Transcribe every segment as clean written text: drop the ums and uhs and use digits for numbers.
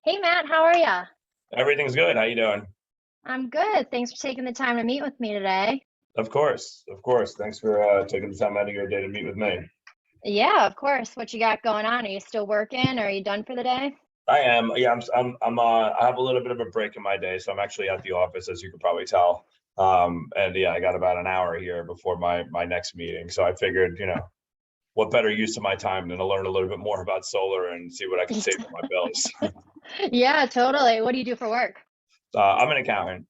Hey Matt, how are ya? Everything's good. How you doing? I'm good. Thanks for taking the time to meet with me today. Of course, of course. Thanks for taking the time out of your day to meet with me. Yeah, of course. What you got going on? Are you still working? Or are you done for the day? I am. Yeah, I have a little bit of a break in my day, so I'm actually at the office, as you could probably tell. And yeah, I got about an hour here before my next meeting. So I figured, what better use of my time than to learn a little bit more about solar and see what I can save for my bills. Yeah, totally. What do you do for work? I'm an accountant.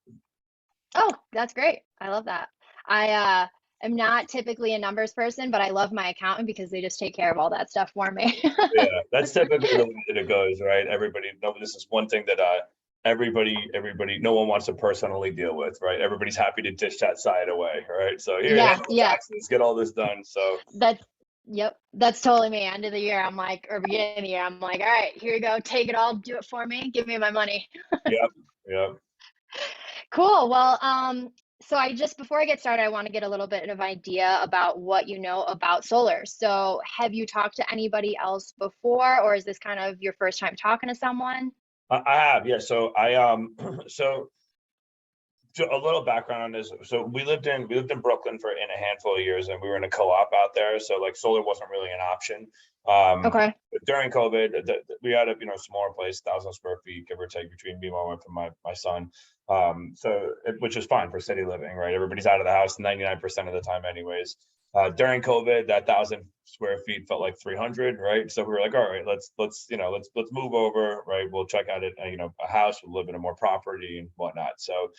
Oh, that's great. I love that. I am not typically a numbers person, but I love my accountant because they just take care of all that stuff for me. Yeah, that's typically the way that it goes, right? Everybody, no, this is one thing that everybody, no one wants to personally deal with, right? Everybody's happy to dish that side away, right? So here, Yeah, handle the yeah. taxes, get all this done. So, That's yep. That's totally me. End of the year, I'm like, or beginning of the year, I'm like, all right, here you go. Take it all, do it for me, give me my money. yep, yep. Cool. Well, so I just before I get started, I want to get a little bit of idea about what you know about solar. So, have you talked to anybody else before, or is this kind of your first time talking to someone? I have, yeah. So so a little background on this. So we lived in Brooklyn for in a handful of years, and we were in a co-op out there. So like solar wasn't really an option. Okay. But during COVID, we had a smaller place, 1,000 square feet, give or take, between me, my wife, and my son. Which is fine for city living, right? Everybody's out of the house 99% of the time, anyways. During COVID, that 1,000 square feet felt like 300, right? So we were like, all right, let's move over, right? We'll check out a house, we'll live in a more property and whatnot. So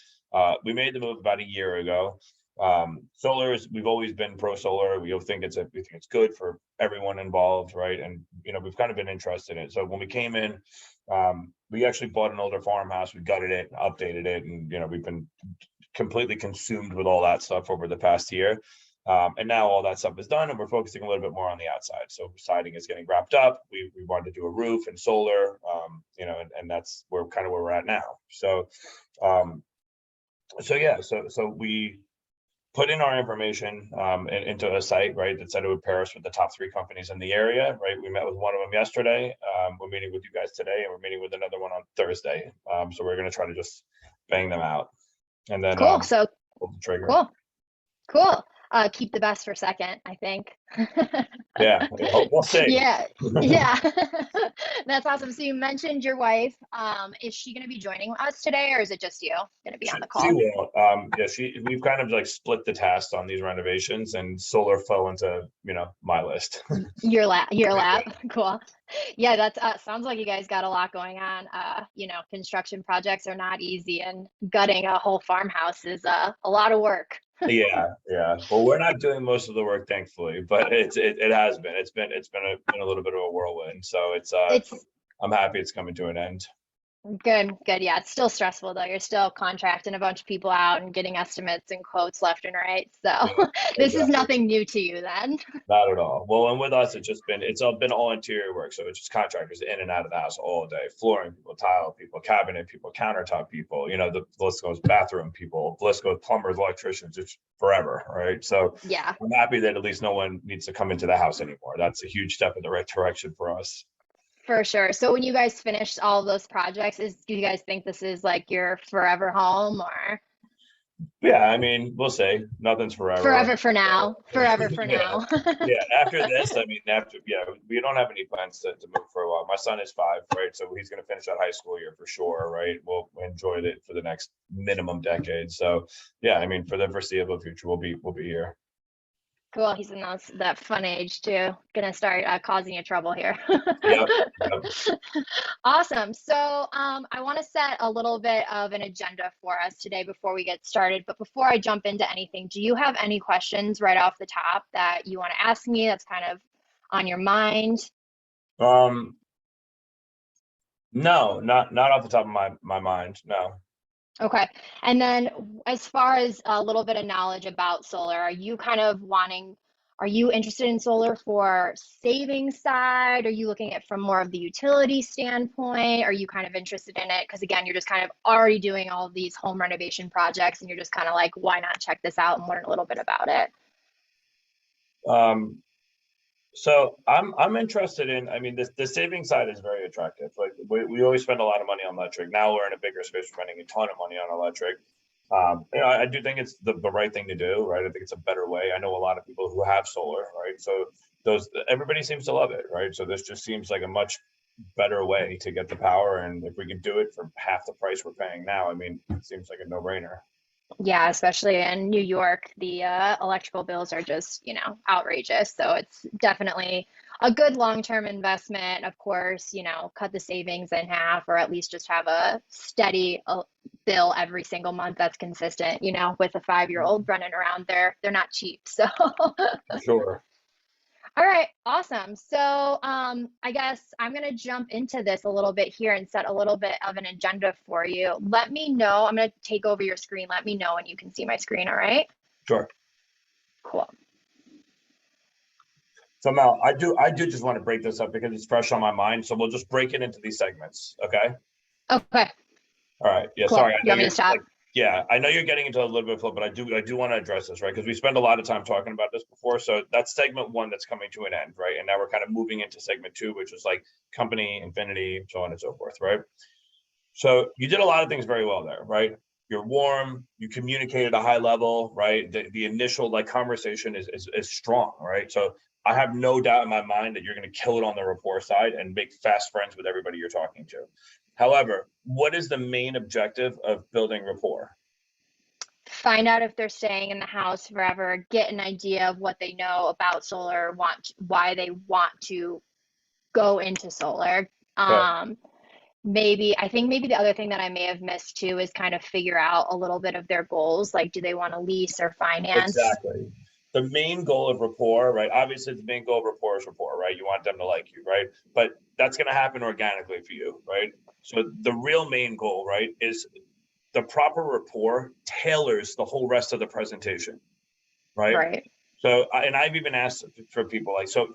we made the move about a year ago. Solar is, we've always been pro solar. We think it's good for everyone involved, right? And we've kind of been interested in it. So when we came in, we actually bought an older farmhouse. We gutted it, updated it, and we've been completely consumed with all that stuff over the past year. And now all that stuff is done, and we're focusing a little bit more on the outside. So siding is getting wrapped up. We wanted to do a roof and solar, and that's where we're at now. So yeah, so we put in our information into a site, right, that said it would pair us with the top three companies in the area, right? We met with one of them yesterday. We're meeting with you guys today, and we're meeting with another one on Thursday. So we're going to try to just bang them out and then Cool. So pull the trigger. cool. Cool. Keep the best for second, I think. Yeah, we'll see. Yeah, yeah. That's awesome. So you mentioned your wife. Is she going to be joining us today, or is it just you going to be on the She call? will. Yeah, we've kind of like split the tasks on these renovations, and solar fell into my list. Your lap. Cool. Yeah, that's sounds like you guys got a lot going on. Construction projects are not easy, and gutting a whole farmhouse is a lot of work. Yeah, yeah. Well, we're not doing most of the work, thankfully, but it has been. It's been a little bit of a whirlwind. So It's I'm happy it's coming to an end. good, good. Yeah, it's still stressful though. You're still contracting a bunch of people out and getting estimates and quotes left and right. So Yeah, this is exactly. nothing new to you then. Not at all. Well, and with us, it's all been all interior work. So it's just contractors in and out of the house all day. Flooring people, tile people, cabinet people, countertop people, the list goes bathroom people, the list goes plumbers, electricians, just forever, right? So Yeah. I'm happy that at least no one needs to come into the house anymore. That's a huge step in the right direction for us. For sure. So when you guys finish all of those projects, do you guys think this is like your forever home or Yeah, I mean, we'll say nothing's forever. forever for now? Forever for Yeah, now. yeah. After this, I mean, we don't have any plans to move for a while. My son is 5, right? So he's going to finish that high school year for sure, right? We'll enjoy it for the next minimum decade. So, yeah, I mean, for the foreseeable future, we'll be here. Cool. He's in that fun age too. Gonna start causing you trouble here. Yep, yep. Awesome. So I want to set a little bit of an agenda for us today before we get started. But before I jump into anything, do you have any questions right off the top that you want to ask me that's kind of on your mind? Um, no, not off the top of my mind. No. Okay. And then as far as a little bit of knowledge about solar, are you interested in solar for saving side? Are you looking at from more of the utility standpoint? Are you kind of interested in it? Because again, you're just kind of already doing all of these home renovation projects and you're just kind of like, why not check this out and learn a little bit about it? Um, So I'm interested in, I mean, the saving side is very attractive. Like we always spend a lot of money on electric. Now we're in a bigger space, we're spending a ton of money on electric. I do think it's the right thing to do, right? I think it's a better way. I know a lot of people who have solar, right? So those everybody seems to love it, right? So this just seems like a much better way to get the power. And if we can do it for half the price we're paying now, I mean, it seems like a no-brainer. Yeah, especially in New York, the electrical bills are just, outrageous. So it's definitely a good long-term investment. Of course, cut the savings in half, or at least just have a steady bill every single month that's consistent. With a 5-year-old running around there, they're not cheap. So Sure. all right, awesome. So I guess I'm going to jump into this a little bit here and set a little bit of an agenda for you. Let me know. I'm going to take over your screen. Let me know when you can see my screen. All right. Sure. Cool. So Mel, I do just want to break this up because it's fresh on my mind. So we'll just break it into these segments. Okay. Okay. All right. Yeah. Cool. Sorry. I You know want me you're to stop? like, yeah, I know you're getting into a little bit of flow, but I do want to address this, right? Because we spend a lot of time talking about this before. So that's segment one that's coming to an end, right? And now we're kind of moving into segment two, which is like company, infinity, so on and so forth, right? So you did a lot of things very well there, right? You're warm, you communicate at a high level, right? The initial like conversation is strong, right? So I have no doubt in my mind that you're going to kill it on the rapport side and make fast friends with everybody you're talking to. However, what is the main objective of building rapport? Find out if they're staying in the house forever, get an idea of what they know about solar, why they want to go into solar. Okay. Maybe I think maybe the other thing that I may have missed too is kind of figure out a little bit of their goals. Like, do they want to lease or finance? Exactly. The main goal of rapport, right? Obviously, the main goal of rapport is rapport, right? You want them to like you, right? But that's going to happen organically for you, right? So the real main goal, right, is the proper rapport tailors the whole rest of the presentation, right? Right. So, and I've even asked for people like, so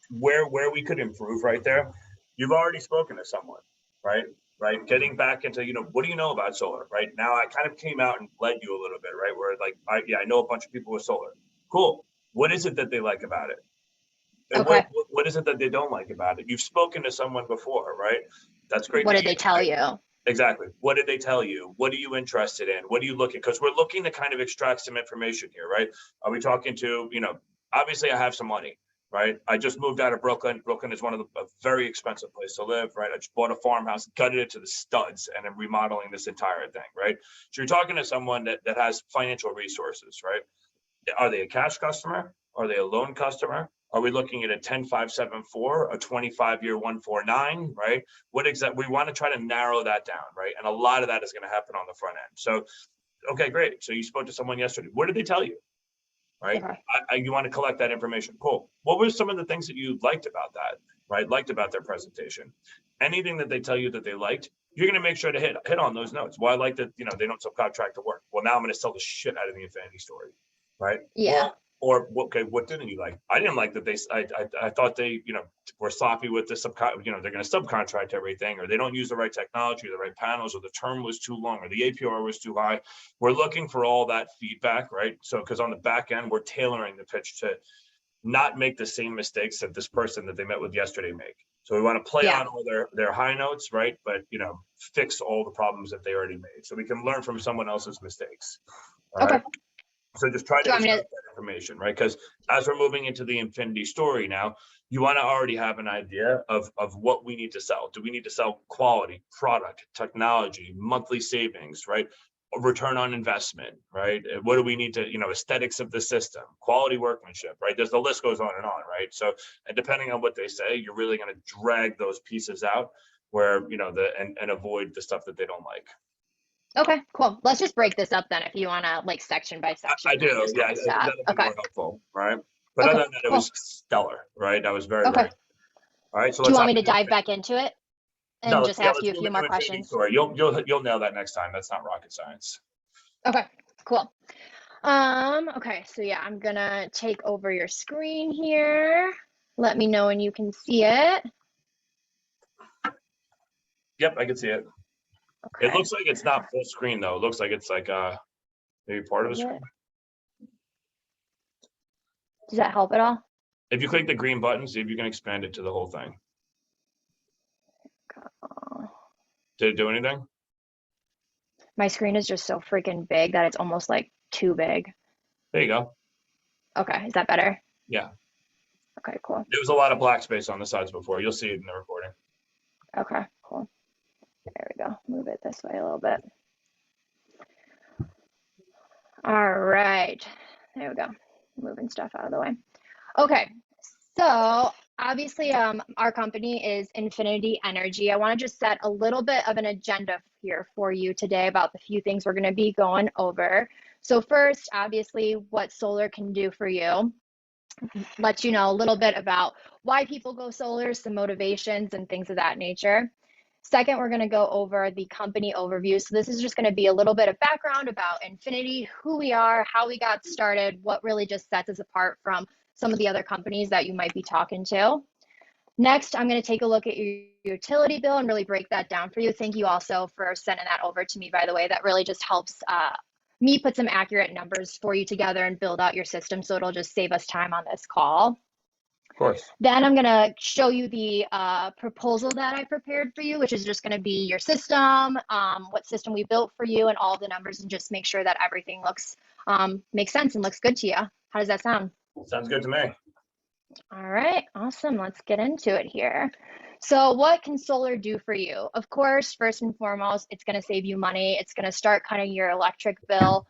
where we could improve right there, you've already spoken to someone, right? Right. Getting back into, what do you know about solar? Right now, I kind of came out and led you a little bit, right? Where like, I know a bunch of people with solar. Cool. What is it that they like about it? And what Okay. what is it that they don't like about it? You've spoken to someone before, right? That's great What to did hear. they tell Right? you? Exactly. What did they tell you? What are you interested in? What are you looking? Because we're looking to kind of extract some information here, right? Are we talking to, obviously I have some money, right? I just moved out of Brooklyn. Brooklyn is one of a very expensive place to live, right? I just bought a farmhouse, gutted it to the studs, and I'm remodeling this entire thing, right? So you're talking to someone that has financial resources, right? Are they a cash customer? Are they a loan customer? Are we looking at a 10-5-7-4, a 25-year 149, right? What exactly we want to try to narrow that down, right? And a lot of that is going to happen on the front end. So, okay, great. So you spoke to someone yesterday. What did they tell you? Right? Okay. You want to collect that information. Cool. What were some of the things that you liked about that? Right? Liked about their presentation? Anything that they tell you that they liked, you're going to make sure to hit on those notes. Well, I like that, they don't subcontract to work. Well, now I'm going to sell the shit out of the Infinity story, right? Yeah. Well, or okay, what didn't you like? I didn't like that I thought they, were sloppy with the they're going to subcontract everything, or they don't use the right technology, or the right panels, or the term was too long, or the APR was too high. We're looking for all that feedback, right? So, because on the back end, we're tailoring the pitch to not make the same mistakes that this person that they met with yesterday make. So we want to play Yeah. on all their high notes, right? But fix all the problems that they already made, so we can learn from someone else's mistakes. All Okay. right. So just try Do to you want me to? extract that information, right? Because as we're moving into the infinity story now, you want to already have an idea of what we need to sell. Do we need to sell quality, product, technology, monthly savings, right? Return on investment, right? What do we need to, aesthetics of the system, quality workmanship, right? There's the list goes on, right? So, and depending on what they say, you're really going to drag those pieces out where, and avoid the stuff that they don't like. Okay, cool. Let's just break this up then if you want to like section by section I and then do. just Yeah, kind of stop. that'll be Okay. more helpful, right? But other Okay, than that, it cool. was stellar, right? That was very, Okay. very all right. So Do you let's want hop me to into dive back into it no, and just yeah, ask let's you a move few into more Infinity questions? Story. You'll nail that next time. That's not rocket science. Okay, cool. Okay, so yeah, I'm gonna take over your screen here. Let me know when you can see it. Yep, I can see it. It Okay. looks like it's not full screen though. It looks like it's like maybe part of the Is it? screen. Does that help at all? If you click the green button, see if you can expand it to the whole thing. Oh, Did it do anything? my screen is just so freaking big that it's almost like too big. There you go. Okay, is that better? Yeah. Okay, cool. There was a lot of black space on the sides before. You'll see it in the recording. Okay, cool. There we go. Move it this way a little bit. All right. There we go. Moving stuff out of the way. Okay. So obviously, our company is Infinity Energy. I want to just set a little bit of an agenda here for you today about the few things we're going to be going over. So first, obviously, what solar can do for you. Let you know a little bit about why people go solar, some motivations and things of that nature. Second, we're going to go over the company overview. So this is just going to be a little bit of background about Infinity, who we are, how we got started, what really just sets us apart from some of the other companies that you might be talking to. Next, I'm going to take a look at your utility bill and really break that down for you. Thank you also for sending that over to me, by the way. That really just helps me put some accurate numbers for you together and build out your system, so it'll just save us time on this call. Of course. Then I'm going to show you the proposal that I prepared for you, which is just going to be your system, what system we built for you, and all the numbers, and just make sure that everything looks makes sense and looks good to you. How does that sound? Sounds good to me. All right, awesome. Let's get into it here. So what can solar do for you? Of course, first and foremost, it's going to save you money. It's going to start cutting your electric bill.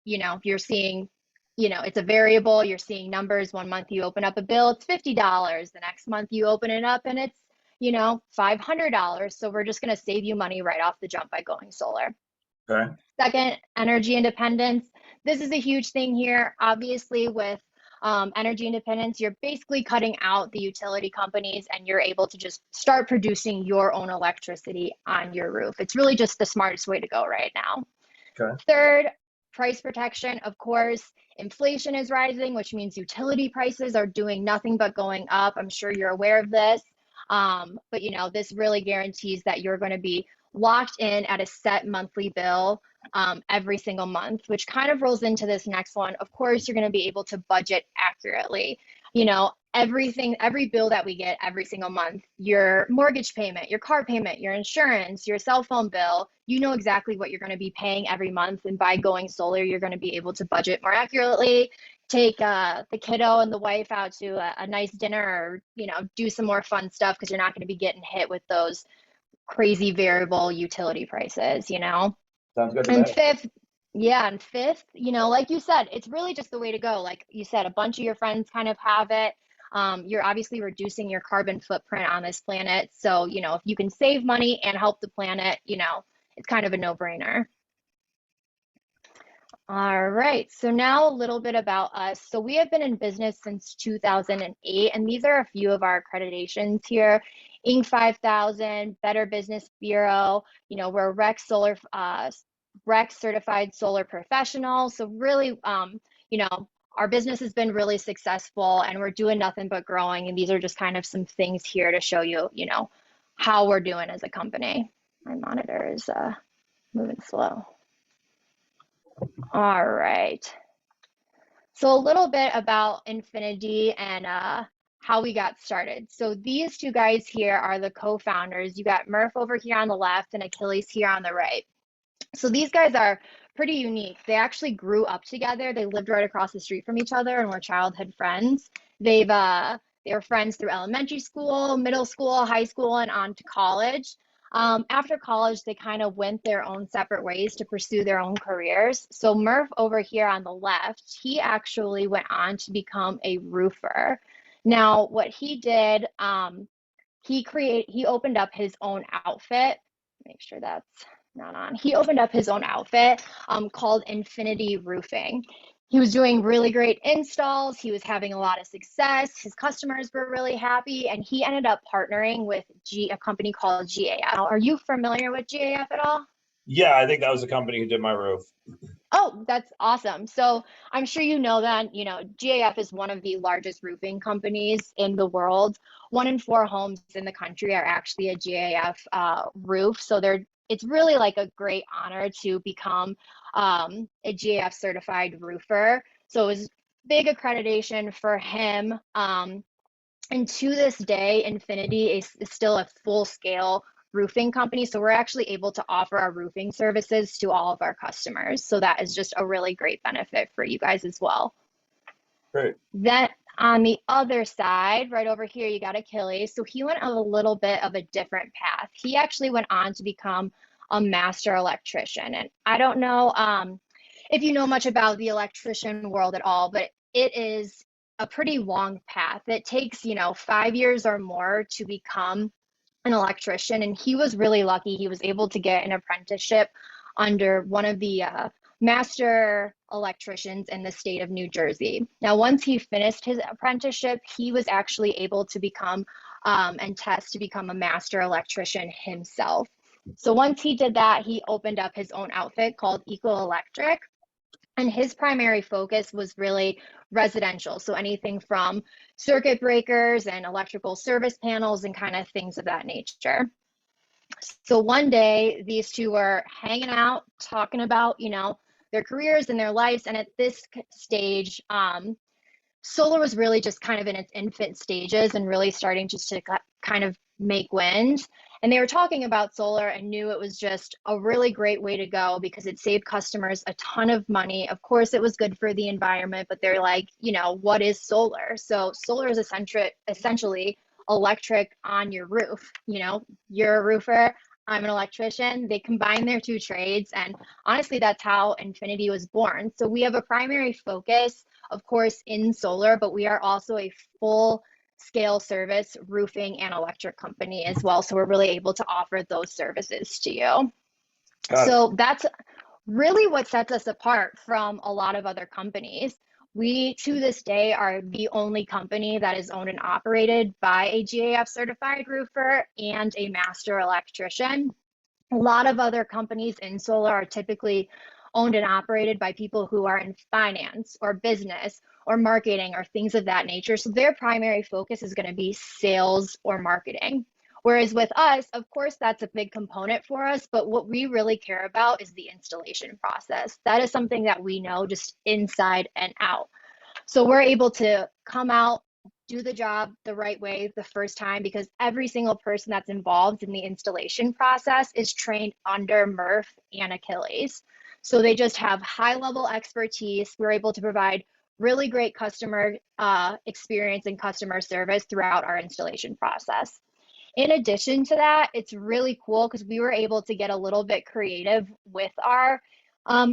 You're seeing, it's a variable. You're seeing numbers. One month you open up a bill, it's $50. The next month you open it up and it's, $500. So we're just going to save you money right off the jump by going solar. Okay. Second, energy independence. This is a huge thing here. Obviously, with energy independence, you're basically cutting out the utility companies and you're able to just start producing your own electricity on your roof. It's really just the smartest way to go right now. Okay. Third, price protection. Of course, inflation is rising, which means utility prices are doing nothing but going up. I'm sure you're aware of this. But this really guarantees that you're going to be locked in at a set monthly bill every single month, which kind of rolls into this next one. Of course, you're going to be able to budget accurately. Every bill that we get every single month, your mortgage payment, your car payment, your insurance, your cell phone bill, you know exactly what you're going to be paying every month. And by going solar, you're going to be able to budget more accurately, take the kiddo and the wife out to a nice dinner, or do some more fun stuff, because you're not going to be getting hit with those crazy variable utility prices. Sounds good to And me. fifth, like you said, it's really just the way to go. Like you said, a bunch of your friends kind of have it. You're obviously reducing your carbon footprint on this planet. So, if you can save money and help the planet, it's kind of a no-brainer. All right, so now a little bit about us. So we have been in business since 2008, and these are a few of our accreditations here. Inc. 5000, Better Business Bureau, we're REC certified solar professional. So really, our business has been really successful and we're doing nothing but growing. And these are just kind of some things here to show you, how we're doing as a company. My monitor is moving slow. All right. So a little bit about Infinity and how we got started. So these two guys here are the co-founders. You got Murph over here on the left and Achilles here on the right. So these guys are pretty unique. They actually grew up together. They lived right across the street from each other and were childhood friends. They were friends through elementary school, middle school, high school, and on to college. After college, they kind of went their own separate ways to pursue their own careers. So Murph over here on the left, he actually went on to become a roofer. Now, what he did, he opened up his own outfit. Make sure that's not on. He opened up his own outfit called Infinity Roofing. He was doing really great installs. He was having a lot of success. His customers were really happy, and he ended up partnering with a company called GAF. Are you familiar with GAF at all? Yeah, I think that was the company who did my roof. Oh, that's awesome. So I'm sure you know that, GAF is one of the largest roofing companies in the world. 1 in 4 homes in the country are actually a GAF roof. So it's really like a great honor to become a GAF certified roofer. So it was big accreditation for him. And to this day, Infinity is still a full scale roofing company. So we're actually able to offer our roofing services to all of our customers. So that is just a really great benefit for you guys as well. Great. Then on the other side, right over here, you got Achilles. So he went a little bit of a different path. He actually went on to become a master electrician. And I don't know if you know much about the electrician world at all, but it is a pretty long path. It takes, 5 years or more to become an electrician. And he was really lucky. He was able to get an apprenticeship under one of the master electricians in the state of New Jersey. Now, once he finished his apprenticeship, he was actually able to become and test to become a master electrician himself. So once he did that, he opened up his own outfit called Eco Electric. And his primary focus was really residential. So anything from circuit breakers and electrical service panels and kind of things of that nature. So one day, these two were hanging out, talking about, their careers and their lives. And at this stage, solar was really just kind of in its infant stages and really starting just to kind of make wind. And they were talking about solar and knew it was just a really great way to go because it saved customers a ton of money. Of course, it was good for the environment, but they're like, what is solar? So solar is essentially electric on your roof. You're a roofer, I'm an electrician. They combine their two trades. And honestly, that's how Infinity was born. So we have a primary focus, of course, in solar, but we are also a full scale service roofing and electric company as well. So we're really able to offer those services to you. Got it. So that's really what sets us apart from a lot of other companies. We, to this day, are the only company that is owned and operated by a GAF certified roofer and a master electrician. A lot of other companies in solar are typically owned and operated by people who are in finance or business or marketing or things of that nature. So their primary focus is going to be sales or marketing. Whereas with us, of course, that's a big component for us, but what we really care about is the installation process. That is something that we know just inside and out. So we're able to come out, do the job the right way the first time because every single person that's involved in the installation process is trained under Murph and Achilles. So they just have high level expertise. We're able to provide really great customer experience and customer service throughout our installation process. In addition to that, it's really cool because we were able to get a little bit creative with our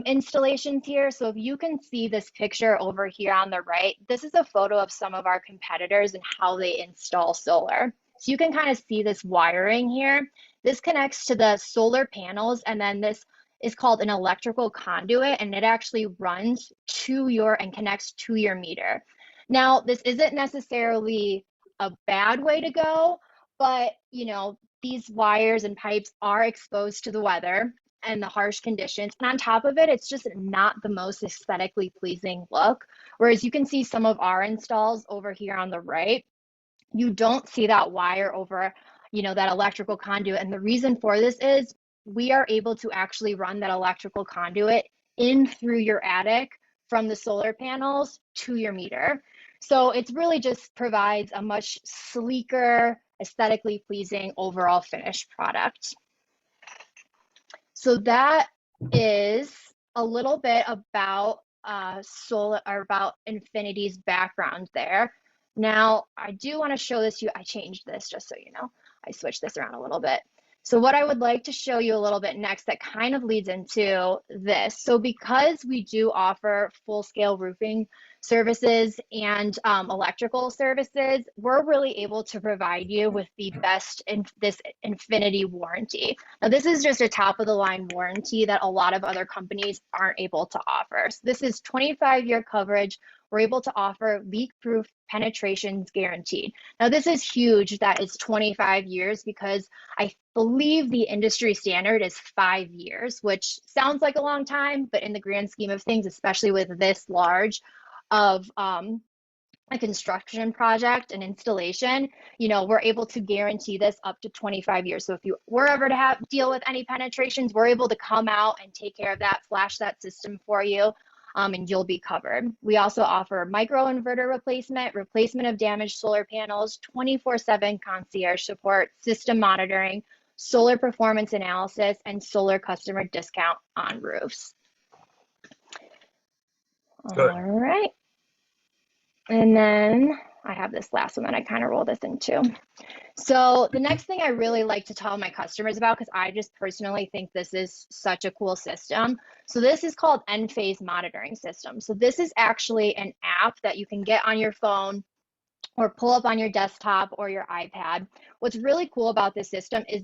installations here. So if you can see this picture over here on the right, this is a photo of some of our competitors and how they install solar. So you can kind of see this wiring here. This connects to the solar panels, and then this is called an electrical conduit, and it actually runs to your and connects to your meter. Now, this isn't necessarily a bad way to go, but these wires and pipes are exposed to the weather and the harsh conditions. And on top of it, it's just not the most aesthetically pleasing look. Whereas you can see some of our installs over here on the right, you don't see that wire over, that electrical conduit. And the reason for this is we are able to actually run that electrical conduit in through your attic from the solar panels to your meter. So it's really just provides a much sleeker, aesthetically pleasing overall finished product. So that is a little bit about solar or about Infinity's background there. Now, I do want to show this to you. I changed this just so you know. I switched this around a little bit. So what I would like to show you a little bit next that kind of leads into this. So because we do offer full-scale roofing services and electrical services, we're really able to provide you with the best in this Infinity warranty. Now, this is just a top-of-the-line warranty that a lot of other companies aren't able to offer. So this is 25-year coverage. We're able to offer leak-proof penetrations guaranteed. Now, this is huge that it's 25 years because I believe the industry standard is 5 years, which sounds like a long time, but in the grand scheme of things, especially with this large of a construction project and installation, we're able to guarantee this up to 25 years. So if you were ever to deal with any penetrations, we're able to come out and take care of that, flash that system for you. and you'll be covered. We also offer microinverter replacement of damaged solar panels, 24/7 concierge support, system monitoring, solar performance analysis, and solar customer discount on roofs. Good. All right. And then I have this last one that I kind of roll this into. So the next thing I really like to tell my customers about, because I just personally think this is such a cool system. So this is called Enphase monitoring system. So this is actually an app that you can get on your phone or pull up on your desktop or your iPad. What's really cool about this system is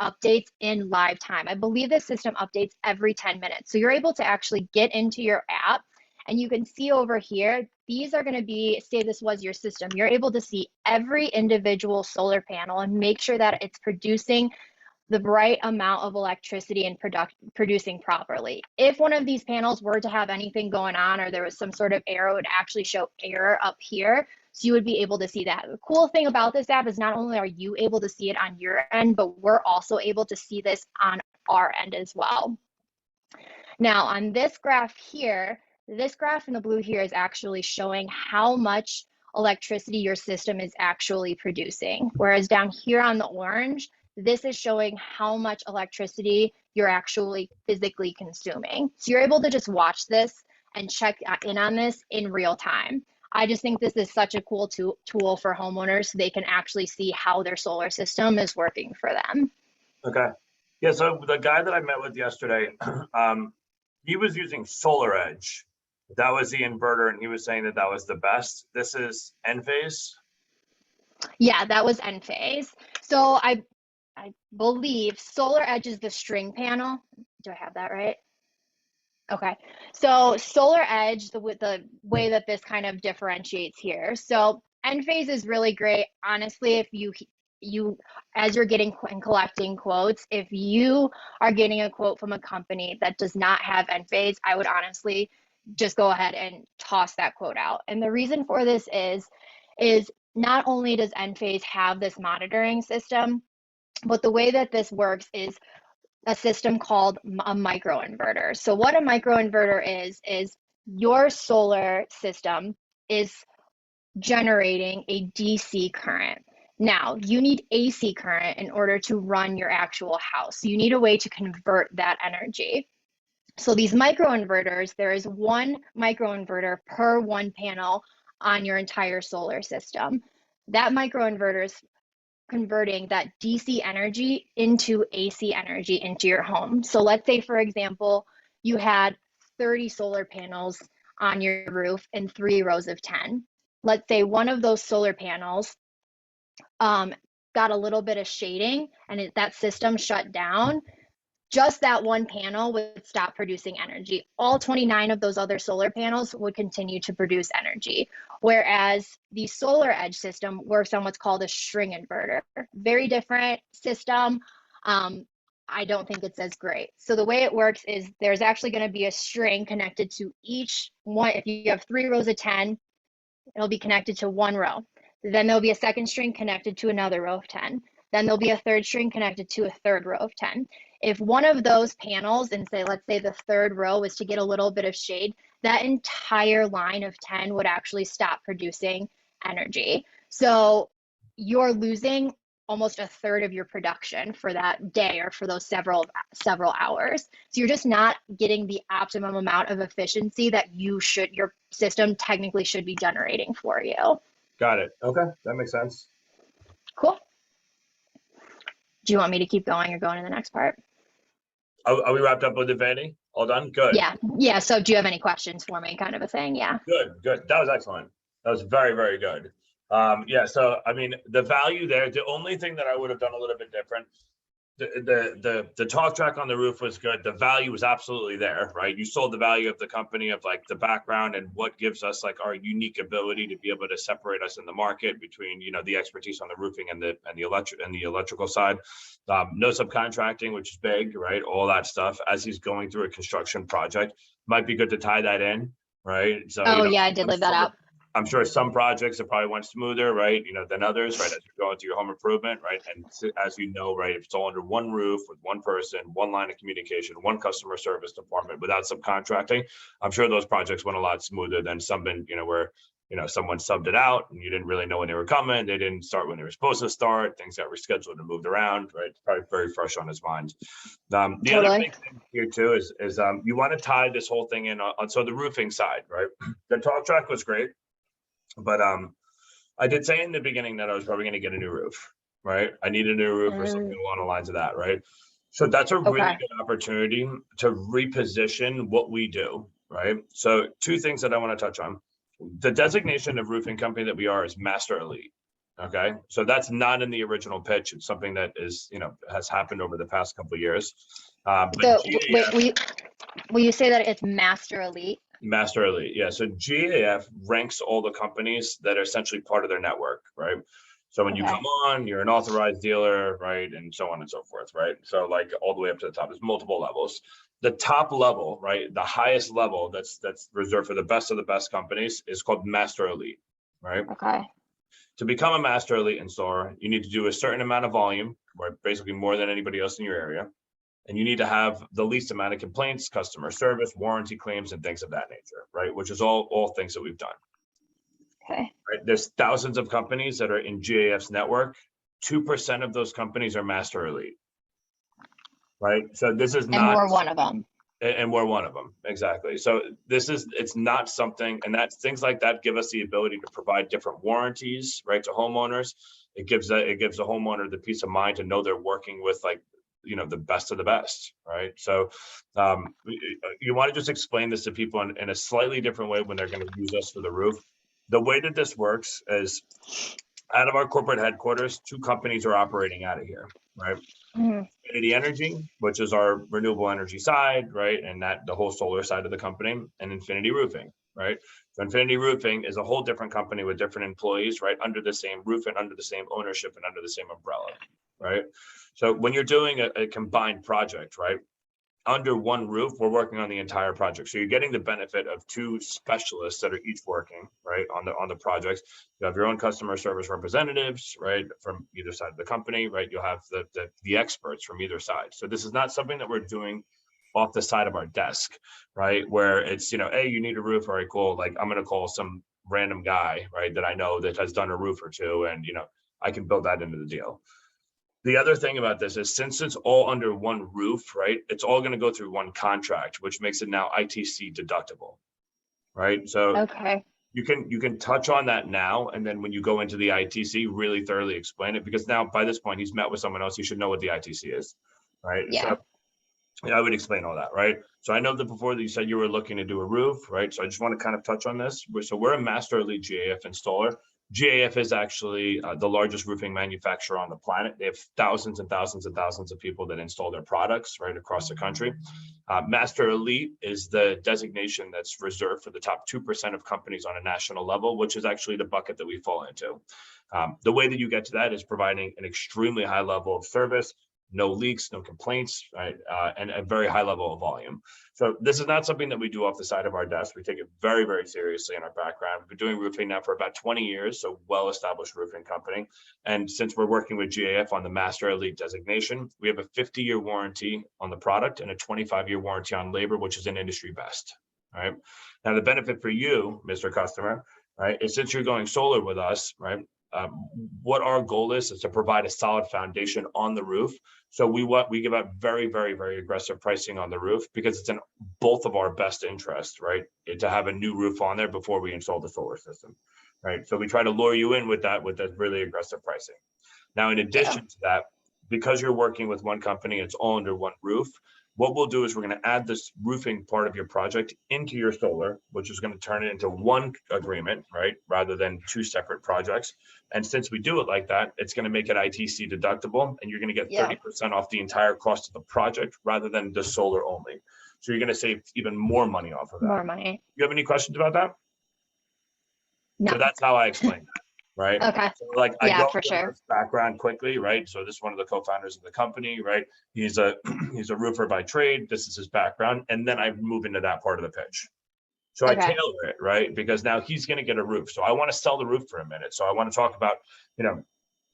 updates in live time. I believe this system updates every 10 minutes. So you're able to actually get into your app and you can see over here, these are going to be, say this was your system, you're able to see every individual solar panel and make sure that it's producing the right amount of electricity and producing properly. If one of these panels were to have anything going on or there was some sort of error, it would actually show error up here. So you would be able to see that. The cool thing about this app is not only are you able to see it on your end, but we're also able to see this on our end as well. Now on this graph here, this graph in the blue here is actually showing how much electricity your system is actually producing. Whereas down here on the orange, this is showing how much electricity you're actually physically consuming. So you're able to just watch this and check in on this in real time. I just think this is such a cool tool for homeowners so they can actually see how their solar system is working for them. Okay. Yeah, so the guy that I met with yesterday, he was using Solar Edge. That was the inverter, and he was saying that that was the best. This is Enphase? Yeah, that was Enphase. So I believe Solar Edge is the string panel. Do I have that right? Okay. So Solar Edge, the way that this kind of differentiates here. So Enphase is really great. Honestly, if you as you're getting and collecting quotes, if you are getting a quote from a company that does not have Enphase, I would honestly just go ahead and toss that quote out. And the reason for this is not only does Enphase have this monitoring system, but the way that this works is a system called a microinverter. So what a microinverter is your solar system is generating a DC current. Now, you need AC current in order to run your actual house. You need a way to convert that energy. So these microinverters, there is one microinverter per one panel on your entire solar system. That microinverter is converting that DC energy into AC energy into your home. So let's say, for example, you had 30 solar panels on your roof and 3 rows of 10. Let's say one of those solar panels got a little bit of shading and that system shut down. Just that one panel would stop producing energy. All 29 of those other solar panels would continue to produce energy. Whereas the Solar Edge system works on what's called a string inverter. Very different system. I don't think it's as great. So the way it works is there's actually going to be a string connected to each one. If you have 3 rows of 10, it'll be connected to one row. Then there'll be a second string connected to another row of 10. Then there'll be a third string connected to a third row of 10. If one of those panels, and let's say the third row was to get a little bit of shade, that entire line of 10 would actually stop producing energy. So you're losing almost a third of your production for that day or for those several hours. So you're just not getting the optimum amount of efficiency that your system technically should be generating for you. Got it. Okay, that makes sense. Cool. Do you want me to keep going or go into the next part? Are we wrapped up with the vanity? All done? Good. Yeah. So do you have any questions for me, kind of a thing? Yeah. Good. That was excellent. That was very, very good. Yeah, so I mean, the value there, the only thing that I would have done a little bit different, the talk track on the roof was good. The value was absolutely there, right? You sold the value of the company, of like the background and what gives us like our unique ability to be able to separate us in the market between, you know, the expertise on the roofing and the electrical side. No subcontracting, which is big, right? All that stuff as he's going through a construction project. Might be good to tie that in, right? So yeah, I did leave that out. I'm sure some projects have probably went smoother, right? Than others, right? As you're going through your home improvement, right? And as you know, right, if it's all under one roof with one person, one line of communication, one customer service department without subcontracting, I'm sure those projects went a lot smoother than some been, where someone subbed it out and you didn't really know when they were coming. They didn't start when they were supposed to start. Things got rescheduled and moved around, right? It's probably very fresh on his mind. The other Totally. big thing here too is you want to tie this whole thing in on so the roofing side, right? The talk track was great, but I did say in the beginning that I was probably going to get a new roof, right? I need a new roof or something along the lines of that, right? So that's a really Okay. good opportunity to reposition what we do, right? So two things that I want to touch on. The designation of roofing company that we are is Master Elite. Okay, so that's not in the original pitch. It's something that is, has happened over the past couple of years. But Wait, GAF, will you say that it's Master Elite? Master Elite, yeah. So GAF ranks all the companies that are essentially part of their network, right? So when you Okay. come on, you're an authorized dealer, right? And so on and so forth, right? So like all the way up to the top, there's multiple levels. The top level, right? The highest level that's reserved for the best of the best companies is called Master Elite, right? Okay. To become a Master Elite installer, you need to do a certain amount of volume, right? Basically more than anybody else in your area. And you need to have the least amount of complaints, customer service, warranty claims, and things of that nature, right? Which is all things that we've done. Okay. Right? There's thousands of companies that are in GAF's network. 2% of those companies are Master Elite, right? So this is And not, we're one of them. and we're one of them, exactly. So it's not something, and that's things like that give us the ability to provide different warranties, right, to homeowners. It gives the homeowner the peace of mind to know they're working with like the best of the best, right? So you want to just explain this to people in a slightly different way when they're going to use us for the roof. The way that this works is out of our corporate headquarters, two companies are operating out of here, right? Mhm. Infinity Energy, which is our renewable energy side, right? And that the whole solar side of the company, and Infinity Roofing, right? So Infinity Roofing is a whole different company with different employees, right? Under the same roof and under the same ownership and under the same umbrella, right? So when you're doing a combined project, right? Under one roof, we're working on the entire project. So you're getting the benefit of two specialists that are each working, right, on the projects. You have your own customer service representatives, right, from either side of the company, right? You'll have the experts from either side. So this is not something that we're doing off the side of our desk, right? Where it's, hey, you need a roof, all right, cool. Like I'm gonna call some random guy, right, that I know that has done a roof or two, and I can build that into the deal. The other thing about this is since it's all under one roof, right, it's all going to go through one contract, which makes it now ITC deductible, right? So Okay. you can touch on that now, and then when you go into the ITC, really thoroughly explain it, because now by this point he's met with someone else, he should know what the ITC is, right? Yeah. So yeah, I would explain all that, right? So I know that before that you said you were looking to do a roof, right? So I just want to kind of touch on this. So we're a Master Elite GAF installer. GAF is actually the largest roofing manufacturer on the planet. They have thousands and thousands and thousands of people that install their products right across the country. Master Elite is the designation that's reserved for the top 2% of companies on a national level, which is actually the bucket that we fall into. The way that you get to that is providing an extremely high level of service, no leaks, no complaints, right? And a very high level of volume. So this is not something that we do off the side of our desk. We take it very, very seriously in our background. We've been doing roofing now for about 20 years, so well-established roofing company. And since we're working with GAF on the Master Elite designation, we have a 50-year warranty on the product and a 25-year warranty on labor, which is an industry best, right? Now, the benefit for you, Mr. Customer, right, is since you're going solar with us, right, what our goal is to provide a solid foundation on the roof. So we give out very, very, very aggressive pricing on the roof because it's in both of our best interests, right? To have a new roof on there before we install the solar system, right? So we try to lure you in with that really aggressive pricing. Now, in Yeah. addition to that, because you're working with one company, it's all under one roof. What we'll do is we're going to add this roofing part of your project into your solar, which is going to turn it into one agreement, right? Rather than two separate projects. And since we do it like that, it's going to make it ITC deductible, and you're going to get Yeah. 30% off the entire cost of the project rather than the solar only. So you're going to save even more money off of that. More money. You have any questions about that? No. So that's how I explain that, right? Okay. So like I Yeah, go for into sure. his background quickly, right? So this is one of the co-founders of the company, right? He's a he's a roofer by trade. This is his background, and then I move into that part of the pitch. So I Okay. tailor it, right? Because now he's going to get a roof. So I want to sell the roof for a minute. So I want to talk about, you know,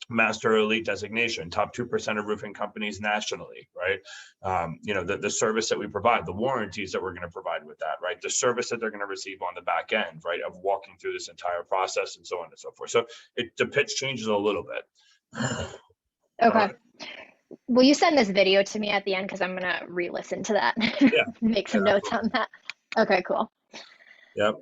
master elite designation, top 2% of roofing companies nationally, right? You know, the service that we provide, the warranties that we're going to provide with that, right? The service that they're going to receive on the back end, right? Of walking through this entire process and so on and so forth. So the pitch changes a little bit. All Okay. right. Will you send this video to me at the end? Because I'm gonna re-listen to that. Yeah. Make Yeah, some notes absolutely. on that. Okay, cool. Yep.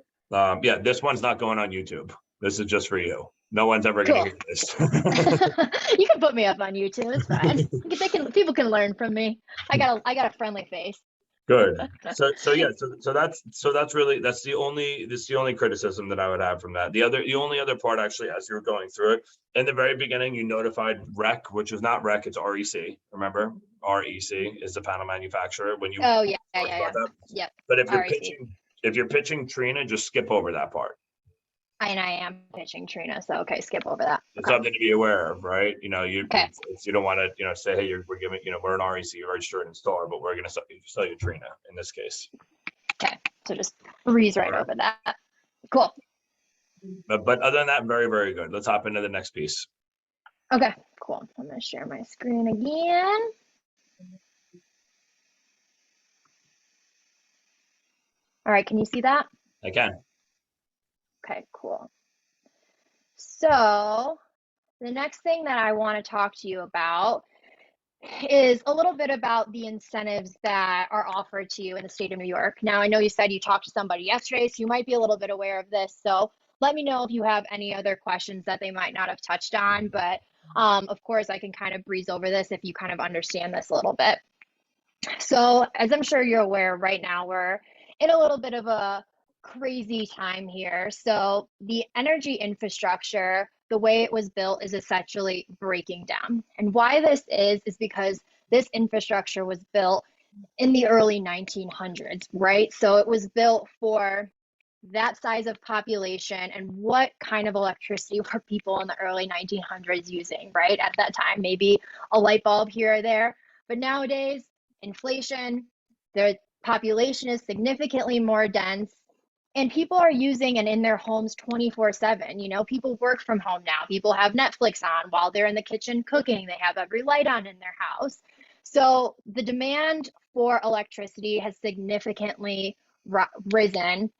Yeah, this one's not going on YouTube. This is just for you. No one's ever going to Cool. hear this. You can put me up on YouTube. It's fine. People can learn from me. I got a friendly face. Good. So yeah, that's really that's the only criticism that I would have from that. The only other part actually, as you were going through it, in the very beginning, you notified REC, which is not REC, it's REC. Remember, REC is the panel manufacturer when you Oh yeah, yeah, talked yeah, about yeah. that. Yep. But REC. if you're pitching Trina, just skip over that part. And I am pitching Trina, so okay, skip over that. It's Okay. something to be aware of, right? You know, Okay. you don't want to, say, hey, we're giving, we're an REC registered installer, but we're going to sell you Trina in this case. Okay. So just breeze All right right. over that. Cool. But other than that, very, very good. Let's hop into the next piece. Okay. Cool. I'm gonna share my screen again. All right. Can you see that? Again, Okay. Cool. So the next thing that I want to talk to you about is a little bit about the incentives that are offered to you in the state of New York. Now, I know you said you talked to somebody yesterday, so you might be a little bit aware of this. So let me know if you have any other questions that they might not have touched on. But of course, I can kind of breeze over this if you kind of understand this a little bit. So, as I'm sure you're aware, right now we're in a little bit of a crazy time here. So, the energy infrastructure, the way it was built, is essentially breaking down. And why this is because this infrastructure was built in the early 1900s, right? So, it was built for that size of population and what kind of electricity were people in the early 1900s using, right? At that time, maybe a light bulb here or there. But nowadays, inflation, their population is significantly more dense, and people are using and in their homes 24/7. You know, people work from home now. People have Netflix on while they're in the kitchen cooking. They have every light on in their house. So the demand for electricity has significantly risen,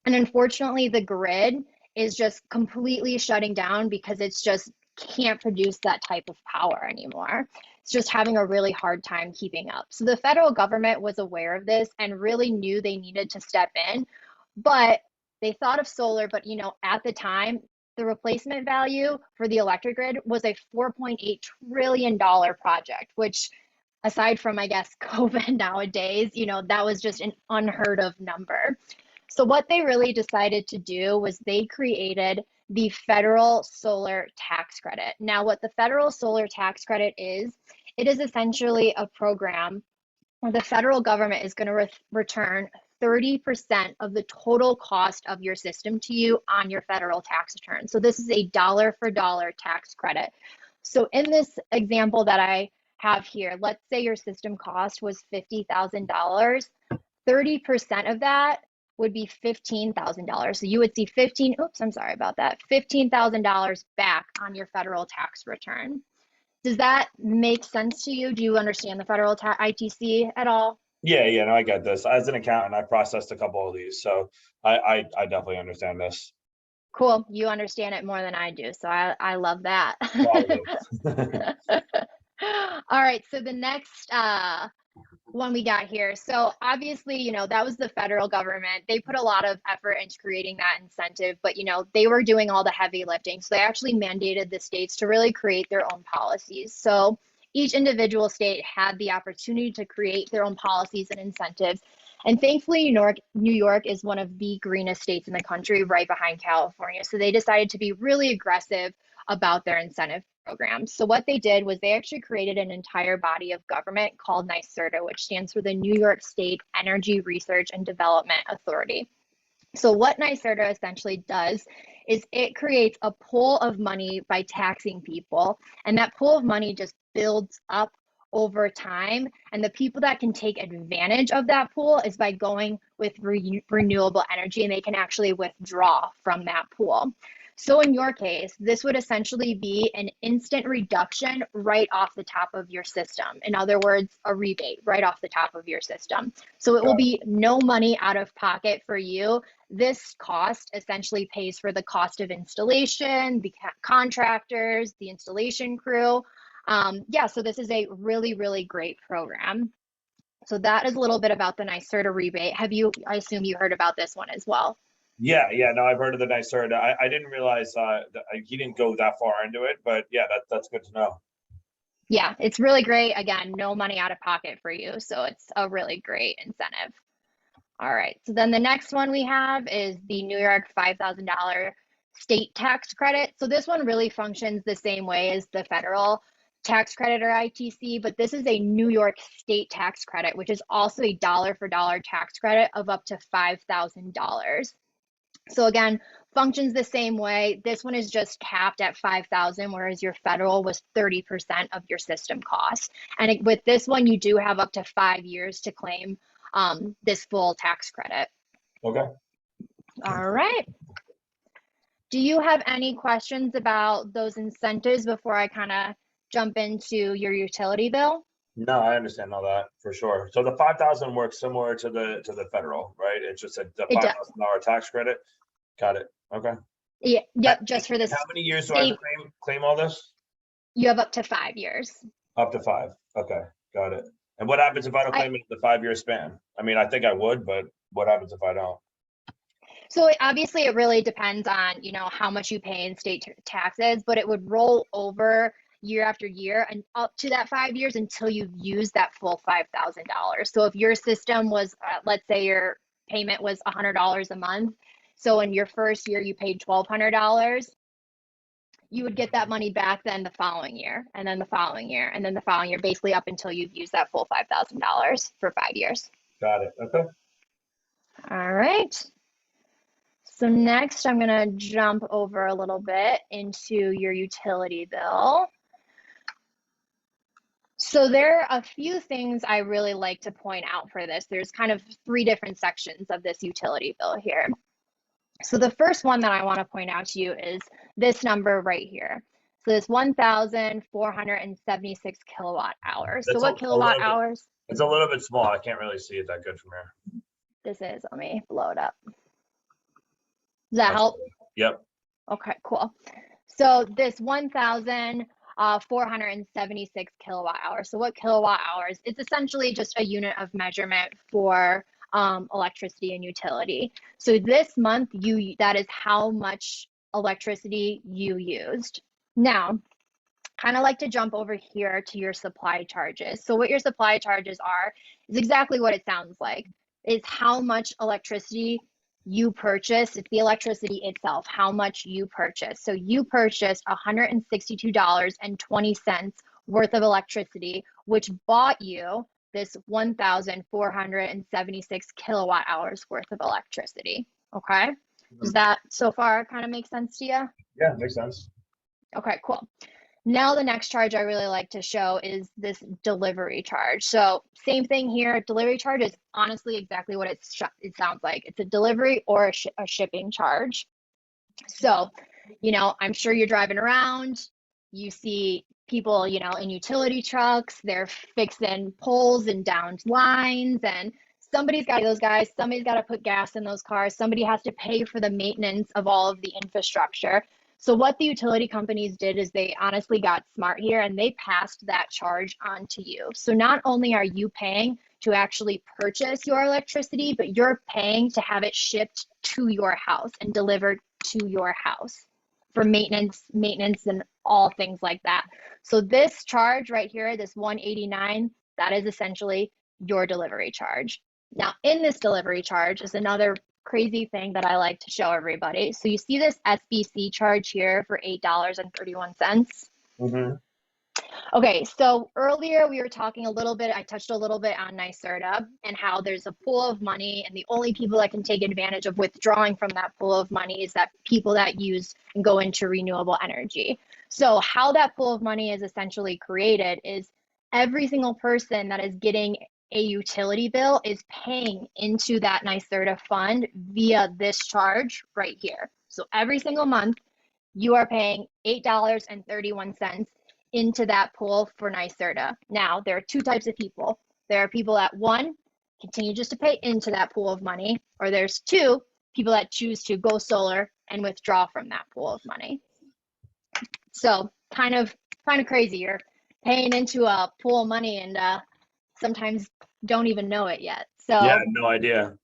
and unfortunately, the grid is just completely shutting down because it's just can't produce that type of power anymore. It's just having a really hard time keeping up. So the federal government was aware of this and really knew they needed to step in, but they thought of solar, but at the time, the replacement value for the electric grid was a $4.8 trillion project, which aside from, I guess, COVID nowadays, that was just an unheard of number. So what they really decided to do was they created the federal solar tax credit. Now, what the federal solar tax credit is, it is essentially a program where the federal government is going to return 30% of the total cost of your system to you on your federal tax return. So this is a dollar for dollar tax credit. So in this example that I have here, let's say your system cost was $50,000. 30% of that would be $15,000. So you would see I'm sorry about that, $15,000 back on your federal tax return. Does that make sense to you? Do you understand the federal ITC at all? yeah, no, I get this. As an accountant, I processed a couple of these, so I definitely understand this. Cool. You understand it more than I do. So I love that. Probably. All right. So the next one we got here. So obviously, that was the federal government. They put a lot of effort into creating that incentive, but they were doing all the heavy lifting. So they actually mandated the states to really create their own policies. So each individual state had the opportunity to create their own policies and incentives. And thankfully, New York is one of the greenest states in the country, right behind California. So they decided to be really aggressive about their incentive programs. So what they did was they actually created an entire body of government called NYSERDA, which stands for the New York State Energy Research and Development Authority. So what NYSERDA essentially does is it creates a pool of money by taxing people, and that pool of money just builds up over time. And the people that can take advantage of that pool is by going with renewable energy, and they can actually withdraw from that pool. So in your case, this would essentially be an instant reduction right off the top of your system. In other words, a rebate right off the top of your system. So it will Got be no money out of pocket for you. This cost essentially pays for the cost of installation, the contractors, the installation crew. Yeah, so this is a really, really great program. So that is a little bit about the NYSERDA rebate. I assume you heard about this one as well. Yeah. No, I've heard of the NYSERDA. I didn't realize that he didn't go that far into it, but yeah, that's good to know. Yeah, it's really great. Again, no money out of pocket for you. So it's a really great incentive. All right. So then the next one we have is the New York $5,000 state tax credit. So this one really functions the same way as the federal tax credit or ITC, but this is a New York state tax credit, which is also a dollar for dollar tax credit of up to $5,000. So again, functions the same way. This one is just capped at 5,000, whereas your federal was 30% of your system cost. And with this one, you do have up to 5 years to claim this full tax credit. Okay. All right. Do you have any questions about those incentives before I kind of jump into your utility bill? No, I understand all that for sure. So the 5,000 works similar to the federal, right? It's just the It does. $5,000 tax credit. Got it. Okay. Yeah, And, yep, just for the and how many years do I have to state, claim all this? you have up to 5 years. Up to 5. Okay, got it. And what happens if I don't I, claim it in the 5-year span? I mean, I think I would, but what happens if I don't? So obviously it really depends on, how much you pay in state taxes, but it would roll over year after year and up to that 5 years until you've used that full $5,000. So if your system was, let's say your payment was $100 a month, so in your first year you paid $1,200, you would get that money back then the following year, and then the following year, and then the following year, basically up until you've used that full $5,000 for 5 years. Got it. Okay. All right. So next, I'm going to jump over a little bit into your utility bill. So there are a few things I really like to point out for this. There's kind of 3 different sections of this utility bill here. So the first one that I want to point out to you is this number right here. So this 1,476 kilowatt hours. So That's what a kilowatt little bit. hours? It's a little bit small. I can't really see it that good from here. This is, let me blow it up. Does that help? Yep. Okay, cool. So this 1,476 kilowatt hours. So what kilowatt hours? It's essentially just a unit of measurement for electricity and utility. So this month, that is how much electricity you used. Now, kind of like to jump over here to your supply charges. So what your supply charges are is exactly what it sounds like. Is how much electricity you purchased. It's the electricity itself, how much you purchased. So you purchased $162.20 worth of electricity, which bought you this 1,476 kilowatt hours worth of electricity. Okay. Does that so far kind of make sense to you? Yeah, makes sense. Okay, cool. Now the next charge I really like to show is this delivery charge. So same thing here. Delivery charge is honestly exactly what it sounds like. It's a delivery or a shipping charge. So, I'm sure you're driving around. You see people, in utility trucks. They're fixing poles and downed lines, and somebody's got to put gas in those cars. Somebody has to pay for the maintenance of all of the infrastructure. So what the utility companies did is they honestly got smart here and they passed that charge on to you. So not only are you paying to actually purchase your electricity, but you're paying to have it shipped to your house and delivered to your house for maintenance and all things like that. So this charge right here, this 189, that is essentially your delivery charge. Now in this delivery charge is another crazy thing that I like to show everybody. So you see this SBC charge here for $8.31. Mm-hmm. Okay, so earlier we were talking a little bit, I touched a little bit on NYSERDA and how there's a pool of money, and the only people that can take advantage of withdrawing from that pool of money is that people that use and go into renewable energy. So how that pool of money is essentially created is every single person that is getting a utility bill is paying into that NYSERDA fund via this charge right here. So every single month, you are paying $8.31 into that pool for NYSERDA. Now, there are two types of people. There are people that, one, continue just to pay into that pool of money, or there's two, people that choose to go solar and withdraw from that pool of money. So kind of crazy. You're paying into a pool of money and sometimes don't even know it yet. Yeah, So no idea.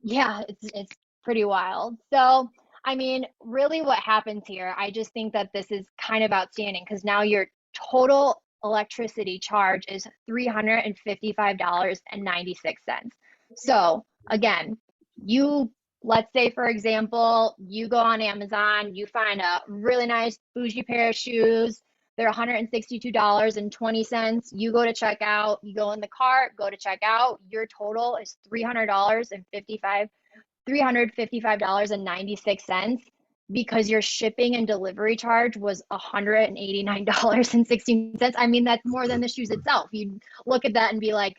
yeah, it's pretty wild. So, I mean, really what happens here, I just think that this is kind of outstanding because now your total electricity charge is $355.96. So, again, you let's say for example, you go on Amazon, you find a really nice bougie pair of shoes. They're $162.20. You go to check out, you go in the cart, go to check out. Your total is $355.96 because your shipping and delivery charge was $189.16. I mean, that's more than the shoes itself. You look at that and be like,